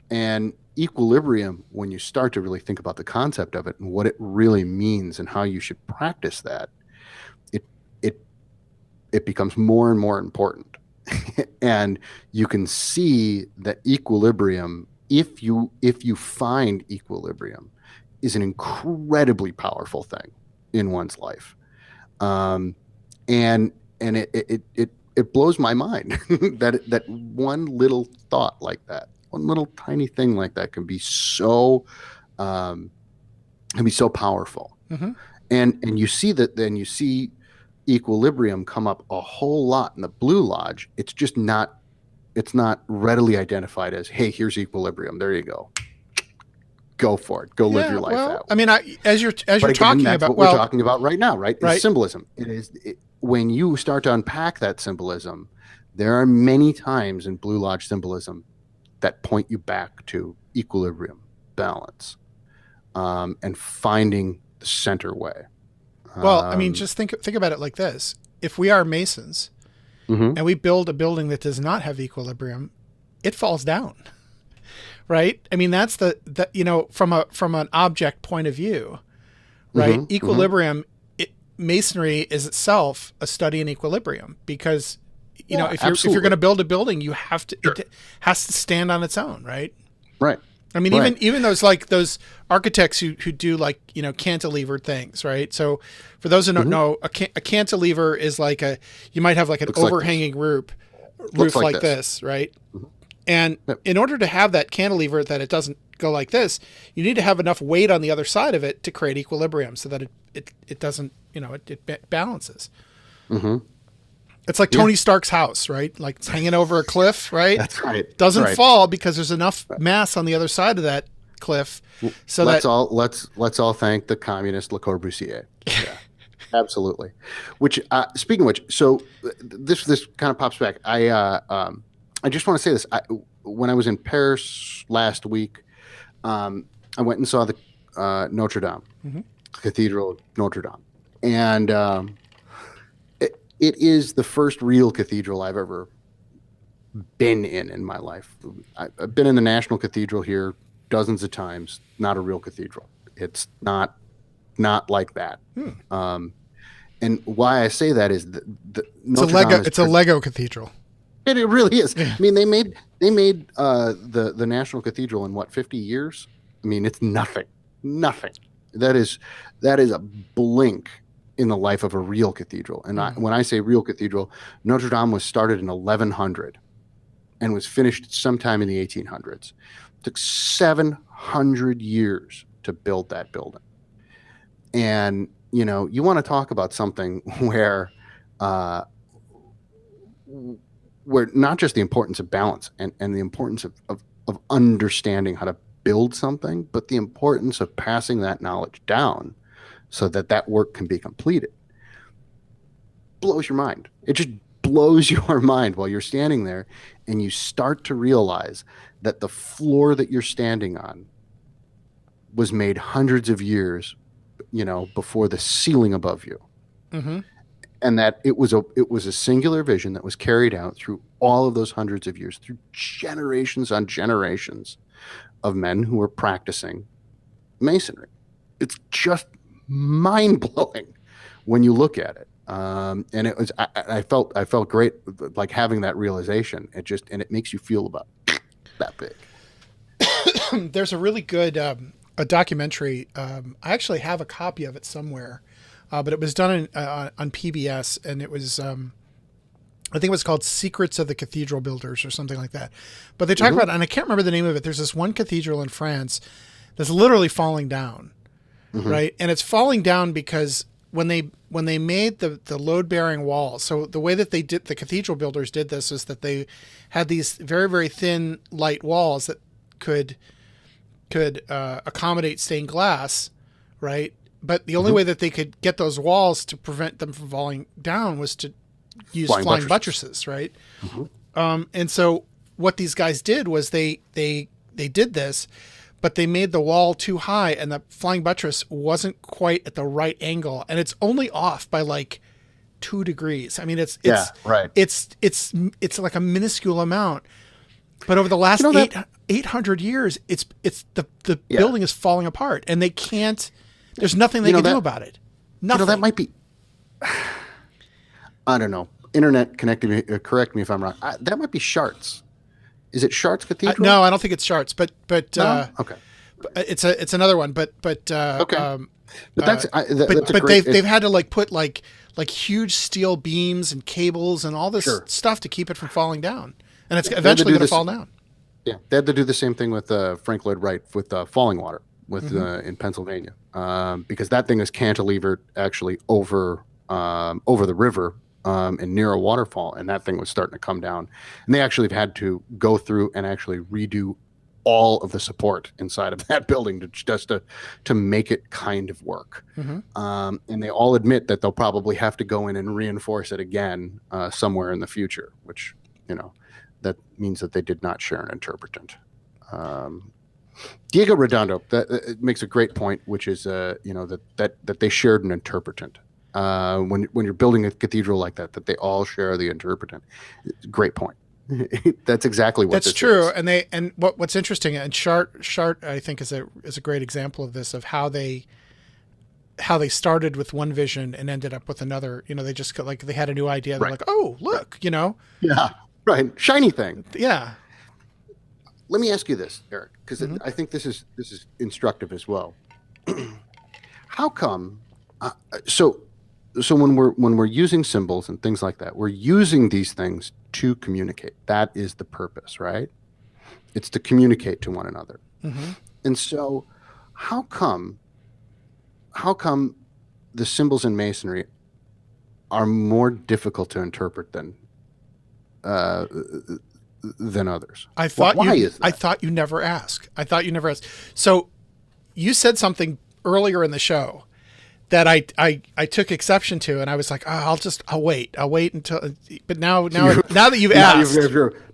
And equilibrium, when you start to really think about the concept of it and what it really means and how you should practice that, it it it becomes more and more important. And you can see that equilibrium, if you find equilibrium, is an incredibly powerful thing in one's life. Um, and it blows my mind that one little thought like that, one little tiny thing like that, um, can be so powerful. Mm-hmm. And you see that, then you see equilibrium come up a whole lot in the Blue Lodge. It's not readily identified as, hey, here's equilibrium. There you go. go for it. Go live Yeah, your life well, that I way. mean, as you're But again, talking that's about, what well, we're talking about right now, right? Is right, symbolism. When you start to unpack that symbolism, there are many times in Blue Lodge symbolism that point you back to equilibrium, balance, and finding the center way. well, I mean, Um, just think about it like this: if we are Masons mhm. and we build a building that does not have equilibrium, it falls down, right? I mean, that's the from an object point of view, right? Equilibrium, masonry is itself a study in equilibrium because Yeah, if you're going absolutely. to build a building, you have to Sure. it has to stand on its own, right? Right. I mean, Right. even those architects who do like cantilever things, right? So for those who don't Mhm. know, a cantilever is like you might have like an Looks like this. overhanging Looks roof like like this, right? Mhm. And Yep. in order to have that cantilever that it doesn't go like this, you need to have enough weight on the other side of it to create equilibrium so that it doesn't, it balances. Mm-hmm. It's like Tony Stark's house, right? Like it's hanging over a cliff, right? That's right. Doesn't Right. fall because there's enough mass on the other side of that cliff so let's all thank the communist Le Corbusier. Yeah, absolutely. Which, speaking of which, so this kind of pops back. I just want to say this. When I was in Paris last week, I went and saw the Notre Dame Cathedral of Notre Dame, and it is the first real cathedral I've ever been in my life. I've been in the National Cathedral here dozens of times. Not a real cathedral. It's not like that. And why I say that is the Notre Dame is it's a Lego cathedral. it really is. Yeah. I mean, they made the National Cathedral in what, 50 years? I mean, it's nothing. That is a blink in the life of a real cathedral. And when I say real cathedral, Notre Dame was started in 1100 and was finished sometime in the 1800s. It took 700 years to build that building. And you want to talk about something where not just the importance of balance and the importance of understanding how to build something, but the importance of passing that knowledge down so that work can be completed. Blows your mind. It just blows your mind while you're standing there and you start to realize that the floor that you're standing on was made hundreds of years, before the ceiling above you. Mm-hmm. And that it was a singular vision that was carried out through all of those hundreds of years, through generations on generations of men who were practicing masonry. It's just mind-blowing when you look at it. And it was I felt great, like having that realization. It makes you feel about that big. There's a really good a documentary. I actually have a copy of it somewhere, but it was done on PBS, and it was I think it was called Secrets of the Cathedral Builders or something like that. But they talk about, and I can't remember the name of it. There's this one cathedral in France that's literally falling down, right? And it's falling down because when they made the load-bearing walls, so the way that the cathedral builders did this is that they had these very, very thin, light walls that could accommodate stained glass, right? But the only way that they could get those walls to prevent them from falling down was to use flying buttresses, right? And so what these guys did was they did this, but they made the wall too high, and the flying buttress wasn't quite at the right angle, and it's only off by like 2 degrees. I mean, it's right. It's like a minuscule amount, but over the last 800 years, it's the building is falling apart, and they can't. There's nothing they can do about it. Nothing. That might be. I don't know. Internet connected me. Correct me if I'm wrong. That might be Chartres. Is it Chartres Cathedral? No, I don't think it's Chartres, but No? Okay. It's another one. But okay. But they've had to like put like huge steel beams and cables and all this stuff to keep it from falling down, and it's eventually going to fall down. Yeah, they had to do the same thing with Frank Lloyd Wright with Falling Water in Pennsylvania, because that thing is cantilevered actually over the river and near a waterfall, and that thing was starting to come down, and they actually had to go through and actually redo all of the support inside of that building to make it kind of work. And they all admit that they'll probably have to go in and reinforce it again somewhere in the future, which, that means that they did not share an interpretant. Diego Redondo that makes a great point, which is that they shared an interpretant. When you're building a cathedral like that they all share the interpretant. Great point. That's exactly what that's this true. is. And what's interesting, and Chart I think is a great example of this, of how they started with one vision and ended up with another. They just they had a new idea. They're like, oh, look, Yeah, right. Shiny thing. Yeah. Let me ask you this, Eric, because I think this is instructive as well. How come? So when we're using symbols and things like that, we're using these things to communicate. That is the purpose, right? It's to communicate to one another. And so, how come the symbols in Masonry are more difficult to interpret than others? I thought Why is that? I thought you never ask. So you said something earlier in the show that I took exception to, and I was like, oh, I'll wait until. But now that you've asked,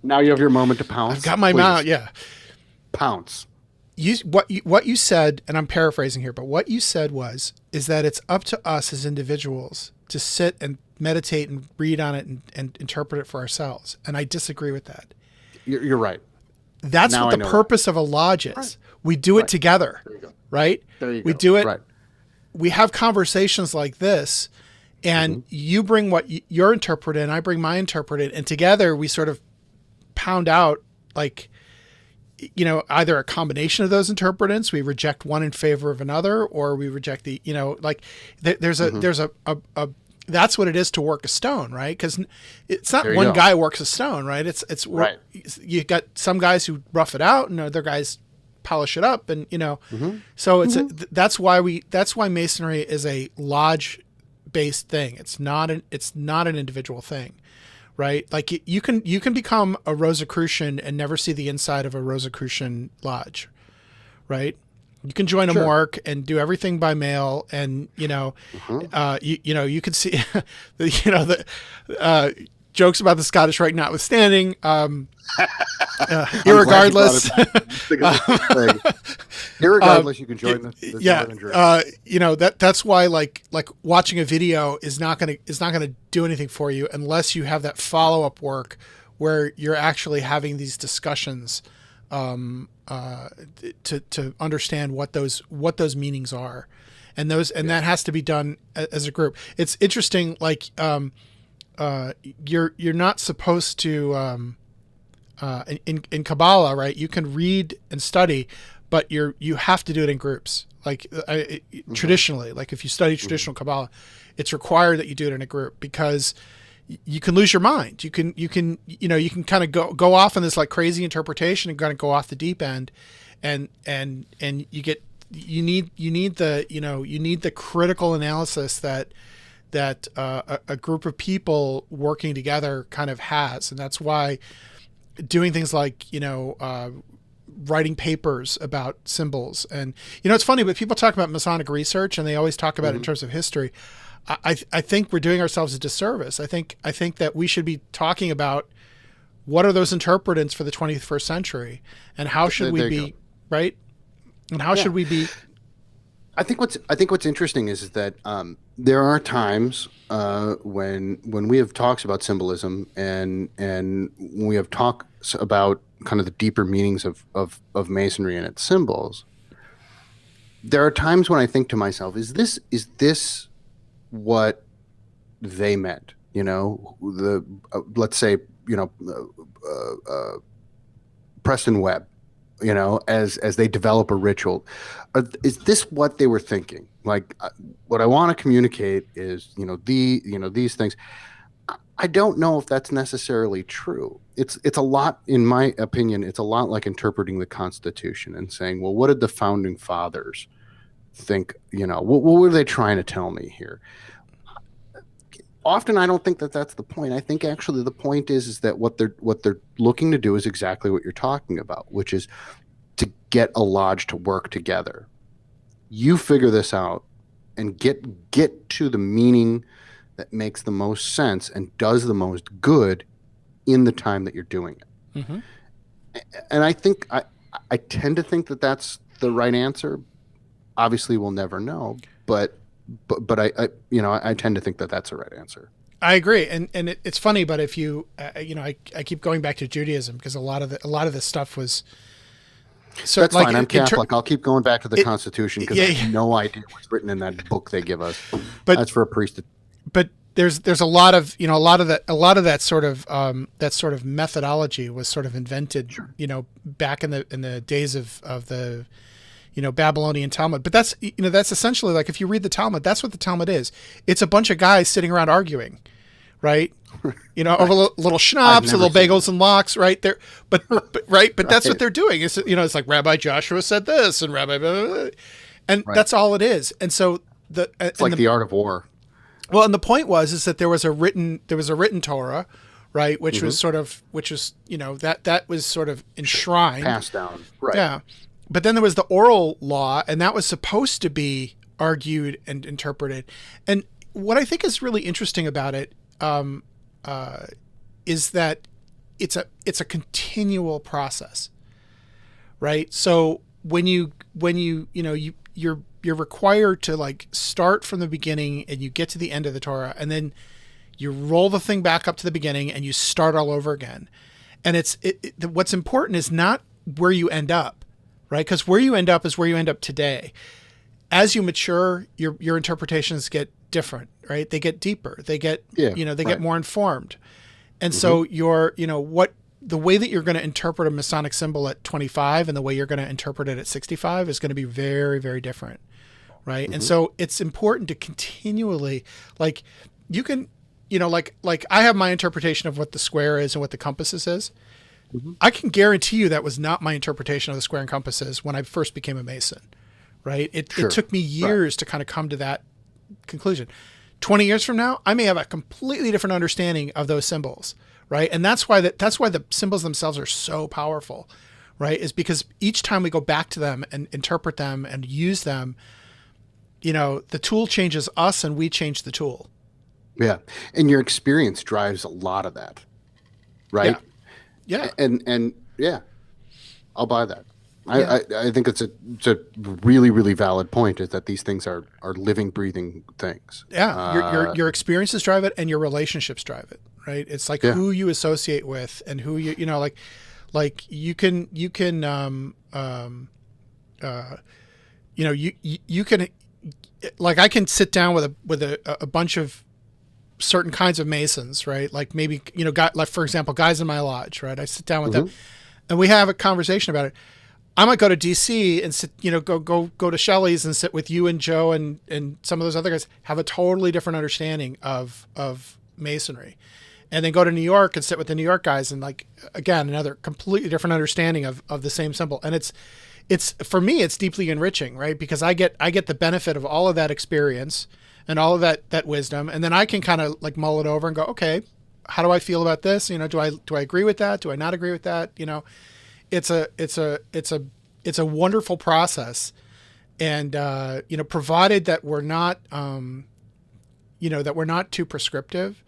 now you have your moment to pounce. I've got my mouth. Yeah, pounce. What you said, and I'm paraphrasing here, but what you said is that it's up to us as individuals to sit and meditate and read on it and interpret it for ourselves. And I disagree with that. You're right. That's what the purpose of a lodge is. Right. We do it together, there you go. right? There you we go. do it. Right. We have conversations like this, and you bring what your interpreted, and I bring my interpreted, and together we sort of pound out either a combination of those interpretants. We reject one in favor of another, or we reject there's a that's what it is to work a stone, right? Because it's not one guy works a stone, right? It's right. You got some guys who rough it out, and other guys polish it up, and so it's that's why Masonry is a lodge based thing. It's not an individual thing, right? Like you can become a Rosicrucian and never see the inside of a Rosicrucian lodge, right? You can join a morgue and do everything by mail, and you can see the jokes about the Scottish Rite notwithstanding. Irregardless, you can join that's why like watching a video is not gonna do anything for you unless you have that follow-up work where you're actually having these discussions to understand what those meanings are, and that has to be done as a group. It's interesting, you're not supposed to in Kabbalah, right? You can read and study, but you have to do it in groups. Traditionally, like if you study traditional Kabbalah, it's required that you do it in a group, because you can lose your mind. You can kind of go off in this like crazy interpretation and kind of go off the deep end, and you need the critical analysis that a group of people working together kind of has. And that's why doing things like writing papers about symbols, and it's funny, but people talk about Masonic research and they always talk about it in terms of history. I think we're doing ourselves a disservice. I think that we should be talking about what are those interpretants for the 21st century, and how should we be, right? And how should we be? I think what's interesting is that there are times when we have talks about symbolism and when we have talks about kind of the deeper meanings of Masonry and its symbols. There are times when I think to myself, is this what they meant? Let's say Preston Webb, as they develop a ritual, is this what they were thinking? Like, what I want to communicate is these things. I don't know if that's necessarily true. It's a lot, in my opinion, it's a lot like interpreting the Constitution and saying, well, what did the founding fathers think? What were they trying to tell me here? Often I don't think that that's the point. I think actually the point is that what they're looking to do is exactly what you're talking about, which is to get a lodge to work together. You figure this out and get to the meaning that makes the most sense and does the most good in the time that you're doing it. Mm-hmm. And I think I tend to think that that's the right answer. Obviously, we'll never know, but I tend to think that that's the right answer. I agree, and it's funny, but if you I keep going back to Judaism because a lot of this stuff was. So that's fine. I'm Catholic. I'll keep going back to the Constitution because I have no idea what's written in that book they give us. But that's for a priest. But there's a lot of that sort of methodology was sort of invented, Sure. Back in the days of the Babylonian Talmud. But that's essentially, like, if you read the Talmud, that's what the Talmud is. It's a bunch of guys sitting around arguing, right? Over little schnapps, little bagels and lox, right there. But that's what they're doing. It's like Rabbi Joshua said this and Rabbi, blah, blah, blah, and that's all it is. And so it's like the art of war. Well, and the point is that there was a written Torah, right? Which was that was sort of enshrined, passed down, right? Yeah. But then there was the oral law, and that was supposed to be argued and interpreted. And what I think is really interesting about it is that it's a continual process, right? So when you're required to, like, start from the beginning and you get to the end of the Torah, and then you roll the thing back up to the beginning and you start all over again. And what's important is not where you end up. Right, because where you end up is where you end up today. As you mature, your interpretations get different, right? They get deeper. They get get more informed, and so the way that you're going to interpret a Masonic symbol at 25 and the way you're going to interpret it at 65 is going to be very, very different, right? And so it's important to continually, like, you can, like I have my interpretation of what the square is and what the compasses is. I can guarantee you that was not my interpretation of the square and compasses when I first became a Mason, right? It took me years to kind of come to that conclusion. 20 years from now, I may have a completely different understanding of those symbols, right? And that's why the symbols themselves are so powerful, right? Is because each time we go back to them and interpret them and use them, the tool changes us and we change the tool. Yeah. And your experience drives a lot of that, right? Yeah. And yeah, I'll buy that. I think it's a really, really valid point, is that these things are living, breathing things. Yeah. Your experiences drive it and your relationships drive it, right? It's like who you associate with and who you you can like, I can sit down with a bunch of certain kinds of Masons, right? Like maybe, like, for example, guys in my lodge, right? I sit down with them and we have a conversation about it. I might go to DC and sit, go to Shelley's and sit with you and Joe and some of those other guys, have a totally different understanding of Masonry, and then go to New York and sit with the New York guys and, like, again, another completely different understanding of the same symbol. And it's for me, it's deeply enriching, right? Because I get the benefit of all of that experience and all of that wisdom, and then I can kind of, like, mull it over and go, okay, how do I feel about this? Do I agree with that? Do I not agree with that? It's a wonderful process, and provided that we're not too prescriptive,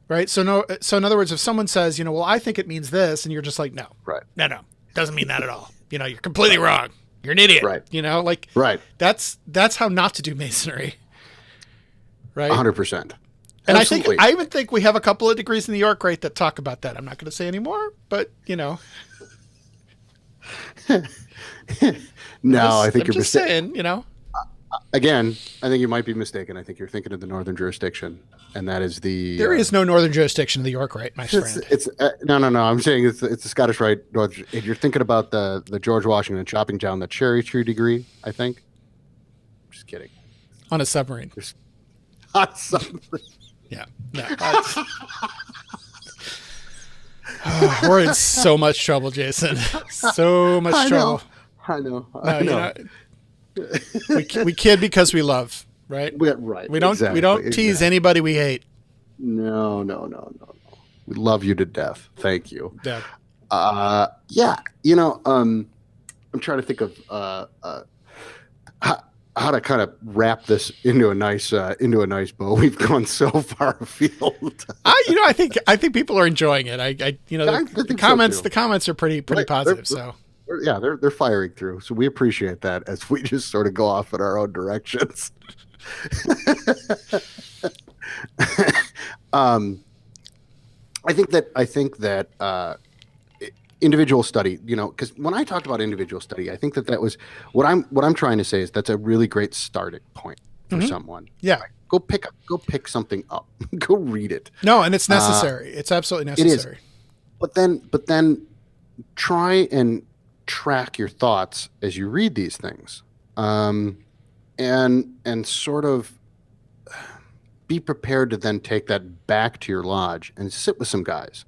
right? So in other words, if someone says, well, I think it means this, and you're just like, no, right, no, doesn't mean that at all. You're completely wrong. You're an idiot, right? Right. That's how not to do Masonry. Right. 100%. And I even think we have a couple of degrees in New York, right, that talk about that. I'm not going to say anymore, but No, I think you're mistaken. Saying, Again, I think you might be mistaken. I think you're thinking of the northern jurisdiction, and that is the. There is no northern jurisdiction in the York Rite, my friend. It's no. I'm saying it's the Scottish Rite. You're thinking about the George Washington chopping down the cherry tree degree, I think. Just kidding. On a submarine. Yeah. No, we're in so much trouble, Jason. So much trouble. I know. We kid because we love, right? Right. We don't tease anybody we hate. No. We love you to death. Thank you. Yeah. Yeah. trying to think of how to kind of wrap this into a nice bow. We've gone so far afield. I think people are enjoying it. The comments so the comments are pretty right. positive. So they're firing through. So we appreciate that as we just sort of go off in our own directions. I think that individual study, because when I talked about individual study, I think that was what I'm trying to say is that's a really great starting point for someone. Yeah. Like, go pick something up, go read it. No, and it's necessary. It's absolutely necessary. It is. But then try and track your thoughts as you read these things, and sort of be prepared to then take that back to your lodge and sit with some guys.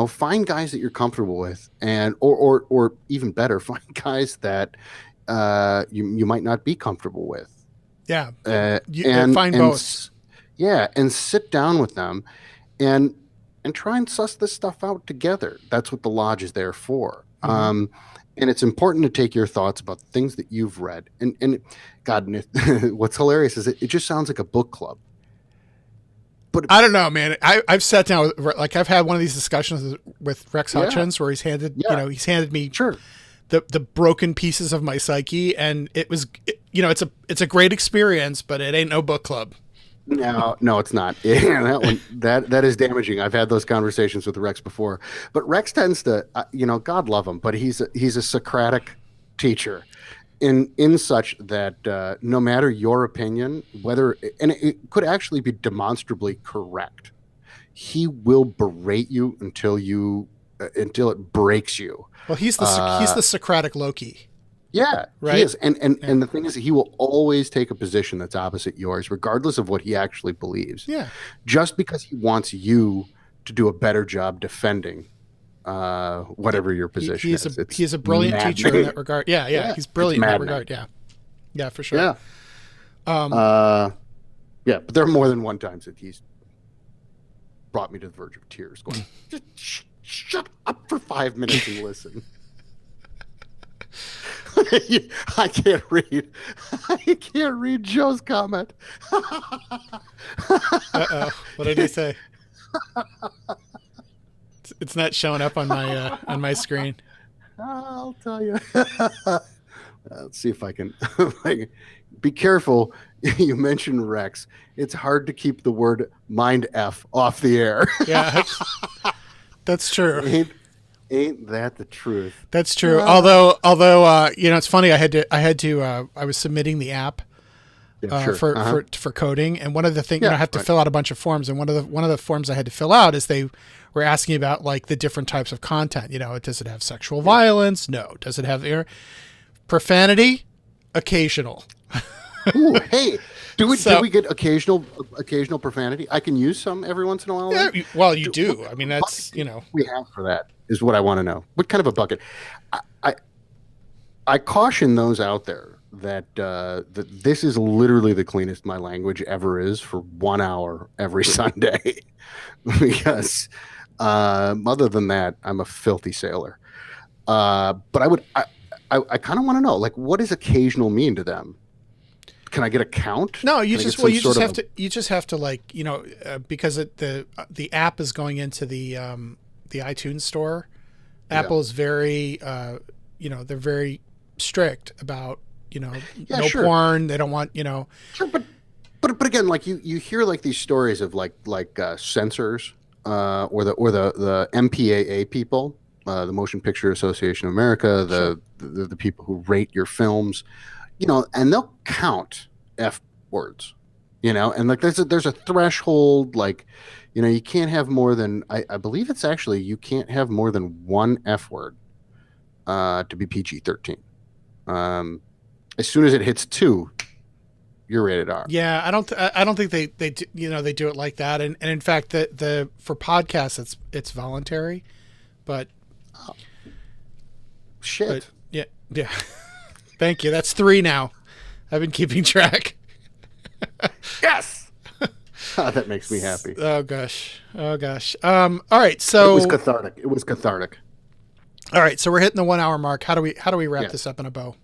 Find guys that you're comfortable with, and or even better, find guys that you might not be comfortable with. Yeah, and find both. Yeah, and sit down with them, and try and suss this stuff out together. That's what the lodge is there for. And it's important to take your thoughts about things that you've read. And God, what's hilarious is it just sounds like a book club. But I don't know, man. I've sat down with, I've had one of these discussions with Rex Hutchins where he's handed me the broken pieces of my psyche, and it was, it's a great experience, but it ain't no book club. No, it's not. That is damaging. I've had those conversations with Rex before, but Rex tends to, God love him, but he's a Socratic teacher. In such that no matter your opinion, and it could actually be demonstrably correct, he will berate you until it breaks you. Well, he's the Socratic Loki. Yeah, right. He is. And the thing is, he will always take a position that's opposite yours, regardless of what he actually believes. Yeah. Just because he wants you to do a better job defending whatever your position is. He's a brilliant teacher in that regard. Yeah. He's brilliant in that regard. Yeah, for sure. Yeah. But there are more than one times that he's brought me to the verge of tears, going, just shut up for 5 minutes and listen. I can't read Joe's comment. Uh-oh. What did he say? It's not showing up on my screen. I'll tell you. Let's see if I can. Be careful. You mentioned Rex. It's hard to keep the word "mind f" off the air. Yeah, that's true. Ain't that the truth? That's true. Although it's funny. I was submitting the app for coding, and one of the things I have to fill out a bunch of forms, and one of the forms I had to fill out is they were asking about like the different types of content. Does it have sexual violence? No. Does it have profanity? Occasional. Ooh, hey, do we get occasional profanity? I can use some every once in a while. Yeah, well, you do. I mean, that's we have for that is what I want to know. What kind of a bucket? I caution those out there that this is literally the cleanest my language ever is for 1 hour every Sunday, because other than that, I'm a filthy sailor. But I kind of want to know, like, what does occasional mean to them? Can I get a count? No, you just have to like, because the app is going into the iTunes store. Apple is very, they're very strict about, porn. They don't want, Sure, but again, like you hear like these stories of like censors, or the MPAA people, the Motion Picture Association of America, the people who rate your films, and they'll count F words, and like there's a threshold, like, you can't have more than, I believe it's actually, you can't have more than one F word to be PG-13. As soon as it hits 2, you're rated R. Yeah, I don't think they do it like that, and in fact the for podcasts it's voluntary, but shit. But, yeah. Thank you. That's 3 now. I've been keeping track. Yes. That makes me happy. Oh gosh. All right. So it was cathartic. All right, so we're hitting the 1 hour mark. How do we wrap this Yes. up in a bow?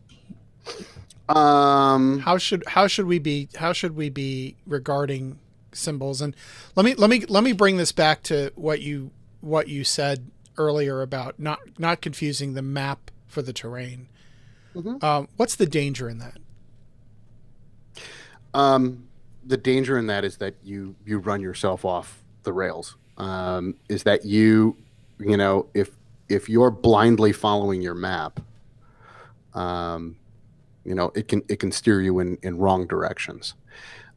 Um, How should we be regarding symbols? And let me bring this back to what you said earlier about not confusing the map for the terrain. mhm. What's the danger in that? The danger in that is that you run yourself off the rails. Is that if you're blindly following your map, um, it can steer you in wrong directions.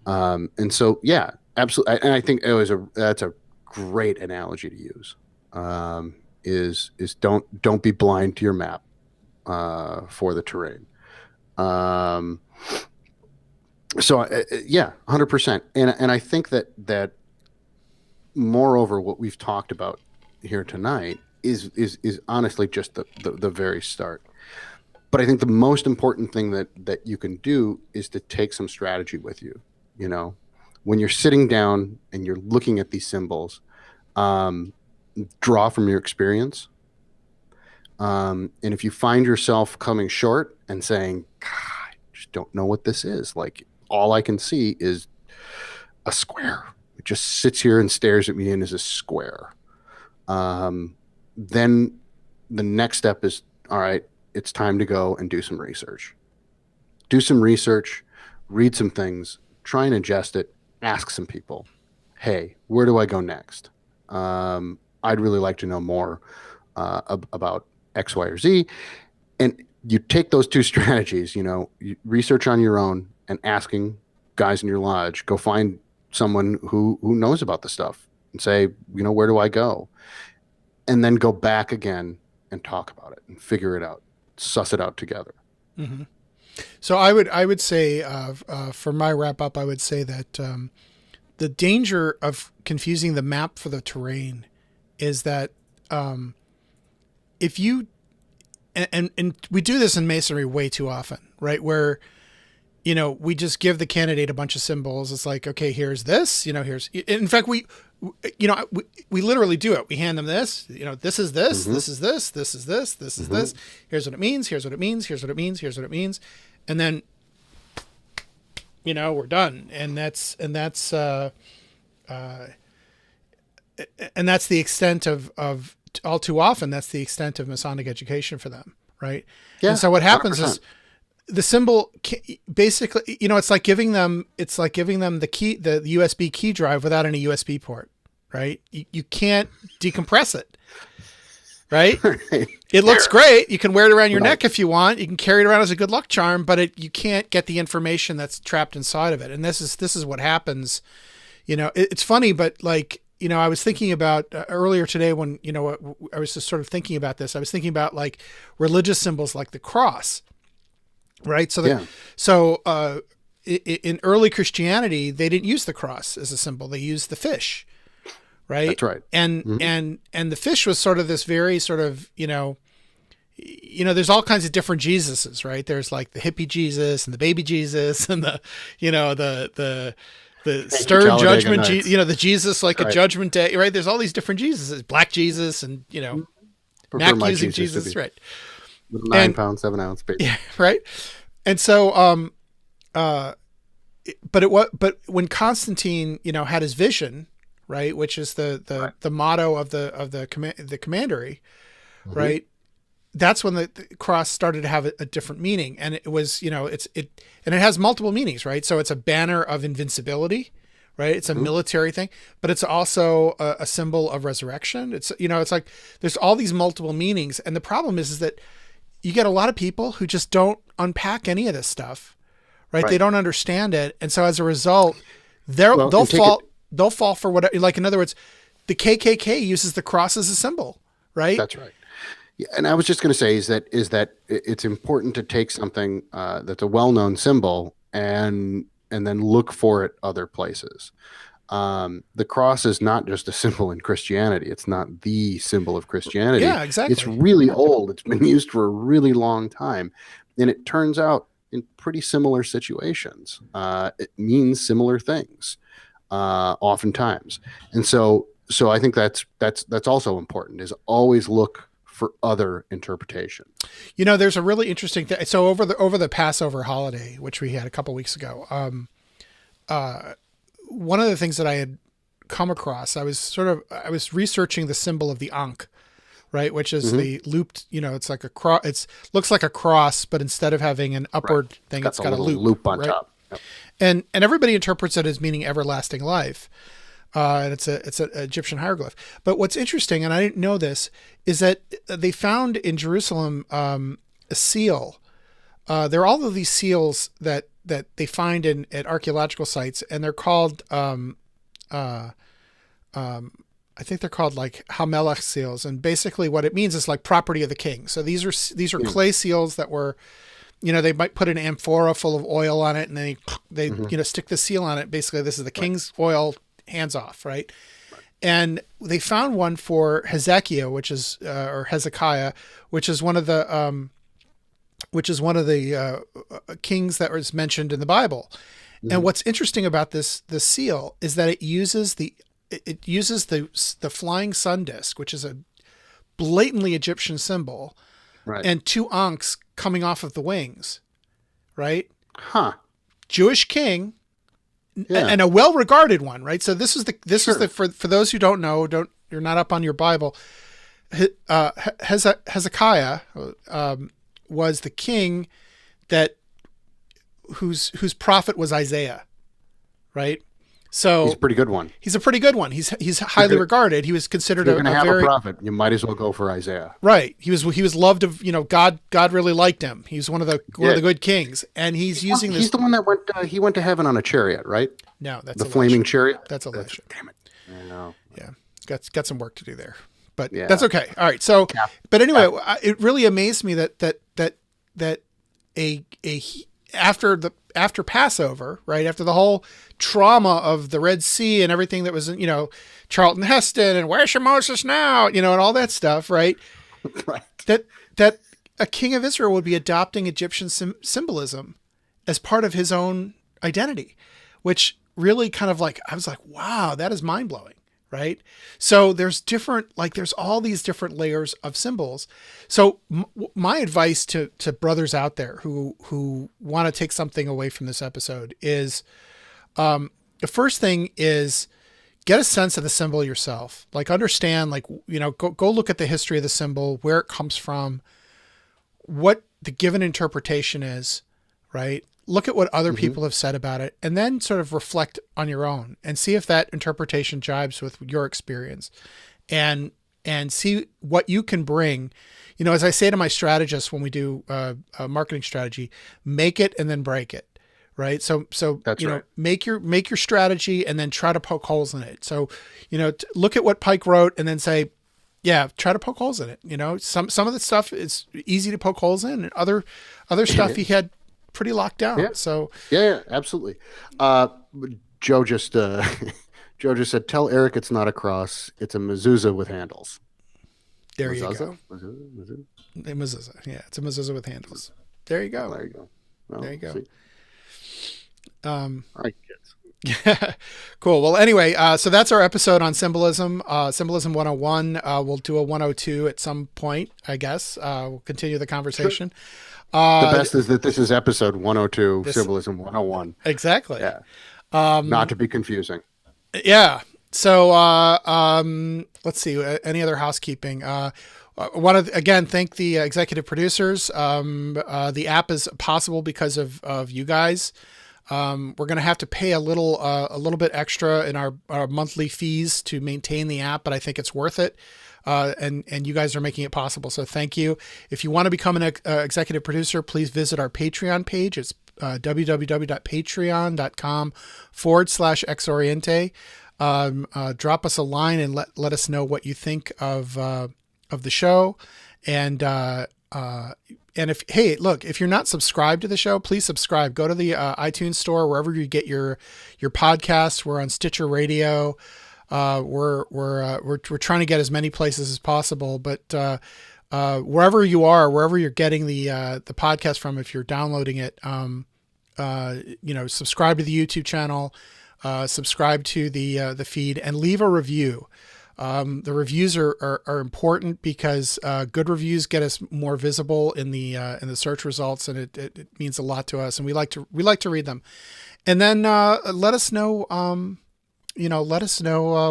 And so, yeah, absolutely. And I think that's a great analogy to use. Is don't be blind to your map for the terrain. Um, so yeah, 100%. And I think that moreover, what we've talked about here tonight is honestly just the very start. But I think the most important thing that you can do is to take some strategy with you. You know, when you're sitting down and you're looking at these symbols, um, draw from your experience. And if you find yourself coming short and saying, God, I just don't know what this is, like all I can see is a square. It just sits here and stares at me and is a square. Then the next step is, all right, it's time to go and do some research. Do some research, read some things, try and ingest it, ask some people, hey, where do I go next? I'd really like to know more about X, Y, or Z. And you take those two strategies, you research on your own and asking guys in your lodge, go find someone who knows about the stuff and say, where do I go? And then go back again and talk about it and figure it out, suss it out together. Mm-hmm. So I would say for my wrap up, I would say that the danger of confusing the map for the terrain is that if you and we do this in masonry way too often, right? Where we just give the candidate a bunch of symbols. It's like, okay, here's this, here's, in fact, we literally do it. We hand them this, this is this, Mm-hmm. this is this, this is this, this is Mm-hmm. this. Here's what it means. Here's what it means. Here's what it means. Here's what it means. And then, we're done. And that's the extent of all too often, that's the extent of Masonic education for them. Right. Yeah. And so what happens 100%. is, the symbol basically, it's like giving them the key, the USB key drive without any USB port, right? You can't decompress it, right? Right. It looks great. You can wear it around your Right. neck if you want. You can carry it around as a good luck charm, but you can't get the information that's trapped inside of it. And this is what happens. It's funny, but like, I was thinking about earlier today when, I was just sort of thinking about this. I was thinking about like religious symbols like the cross. Right. So, in early Christianity, they didn't use the cross as a symbol. They used the fish. Right. That's right. And, Mm-hmm. and the fish was sort of this very sort of, there's all kinds of different Jesuses, right? There's like the hippie Jesus and the baby Jesus and the stern Talladega judgment, Nights. the Jesus like a Right. judgment day, right? There's all these different Jesuses, black Jesus and, Prefer Mac my using Jesus to Jesus, be right? 9 pound, 7 ounce baby. Yeah, right. And so, but when Constantine, had his vision, right, which is the motto of the commandery, Mm-hmm. right? That's when the cross started to have a different meaning, and it was, and it has multiple meanings, right? So it's a banner of invincibility, right? It's a military thing, but it's also a symbol of resurrection. It's, it's like there's all these multiple meanings, and the problem is that you get a lot of people who just don't unpack any of this stuff, right? They don't understand it, and so as a result, they'll fall for what, like, in other words, the KKK uses the cross as a symbol, right? That's right. Yeah, and I was just going to say is that it's important to take something that's a well-known symbol and then look for it other places. The cross is not just a symbol in Christianity. It's not the symbol of Christianity. Yeah, exactly. It's really old. It's been used for a really long time. And it turns out in pretty similar situations, it means similar things oftentimes. And so I think that's also important, is always look for other interpretation. There's a really interesting thing. So over the Passover holiday, which we had a couple weeks ago, one of the things that I had come across, I was researching the symbol of the Ankh, right? Which is the looped, it's like a cross. Looks like a cross, but instead of having an upward thing, it's got a loop on top. Yep. And everybody interprets it as meaning everlasting life. And it's an Egyptian hieroglyph. But what's interesting, and I didn't know this, is that they found in Jerusalem a seal. There are all of these seals that they find at archaeological sites, and they're called I think they're called like Hamelech seals, and basically what it means is like property of the king. So these are clay seals that were, they might put an amphora full of oil on it, and they stick the seal on it. Basically, this is the king's oil, hands off, right? And they found one for Hezekiah, which is or Hezekiah, which is one of the kings that was mentioned in the Bible. And what's interesting about this seal is that it uses the flying sun disk, which is a blatantly Egyptian symbol, and two ankhs coming off of the wings, right? Jewish king, and a well-regarded one, right? So this is for those who don't know, you're not up on your Bible. Hezekiah was the king whose prophet was Isaiah, right? So he's a pretty good one. He's a pretty good one. He's highly regarded. He was considered a prophet. You might as well go for Isaiah. Right. He was loved of, God really liked him. He's one of the good kings, and he's using this. He's the one that went to heaven on a chariot, right? No, that's the flaming chariot. That's Elisha. Damn it. I know. Yeah. Got some work to do there. But that's okay. All right. So but anyway, it really amazed me that after Passover, right, after the whole trauma of the Red Sea and everything that was, Charlton Heston and where's your Moses now, and all that stuff, right? Right. That a king of Israel would be adopting Egyptian symbolism as part of his own identity, which really kind of I was like, wow, that is mind blowing. Right. So there's all these different layers of symbols. So my advice to brothers out there who want to take something away from this episode is, the first thing is get a sense of the symbol yourself. Understand, go look at the history of the symbol, where it comes from, what the given interpretation is, right? Look at what other people have said about it, and then sort of reflect on your own and see if that interpretation jibes with your experience, and see what you can bring. As I say to my strategists when we do a marketing strategy, make it and then break it. Right. So that's right. Make your strategy and then try to poke holes in it. So, look at what Pike wrote and then say, yeah, try to poke holes in it. Some of the stuff is easy to poke holes in, and other stuff he had pretty locked down. Yeah. So yeah, absolutely. Joe just said, tell Eric it's not a cross, it's a mezuzah with handles. There you go. Mezuzah? Mezuzah. Yeah, it's a mezuzah with handles. There you go. Well, there you go. See. All right, kids. Cool. Well, anyway, so that's our episode on symbolism. Symbolism 101. We'll do a 102 at some point, I guess. We'll continue the conversation. Sure. The best is that this is episode 102, Symbolism 101. Exactly. Yeah. Not to be confusing. Yeah. So let's see. Any other housekeeping? I want to again thank the executive producers. The app is possible because of you guys. We're going to have to pay a little bit extra in our monthly fees to maintain the app, but I think it's worth it. And you guys are making it possible. So thank you. If you want to become an executive producer, please visit our Patreon page. It's www.patreon.com/X-Oriente. Drop us a line and let us know what you think of the show. And if you're not subscribed to the show, please subscribe. Go to the iTunes store, wherever you get your podcasts. We're on Stitcher Radio. We're trying to get as many places as possible, but wherever you're getting the podcast from, if you're downloading it, subscribe to the YouTube channel, subscribe to the feed, and leave a review. The reviews are important because good reviews get us more visible in the search results, and it means a lot to us, and we like to read them. And then let us know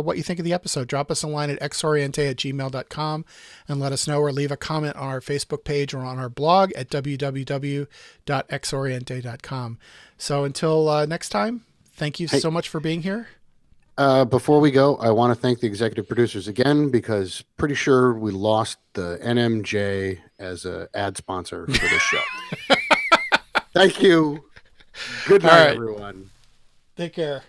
what you think of the episode. Drop us a line at xoriente@gmail.com and let us know, or leave a comment on our Facebook page or on our blog at www.xoriente.com. So until next time, thank you so much for being here. Before we go, I want to thank the executive producers again, because pretty sure we lost the NMJ as an ad sponsor for this show. Thank you. Good night, everyone. Take care.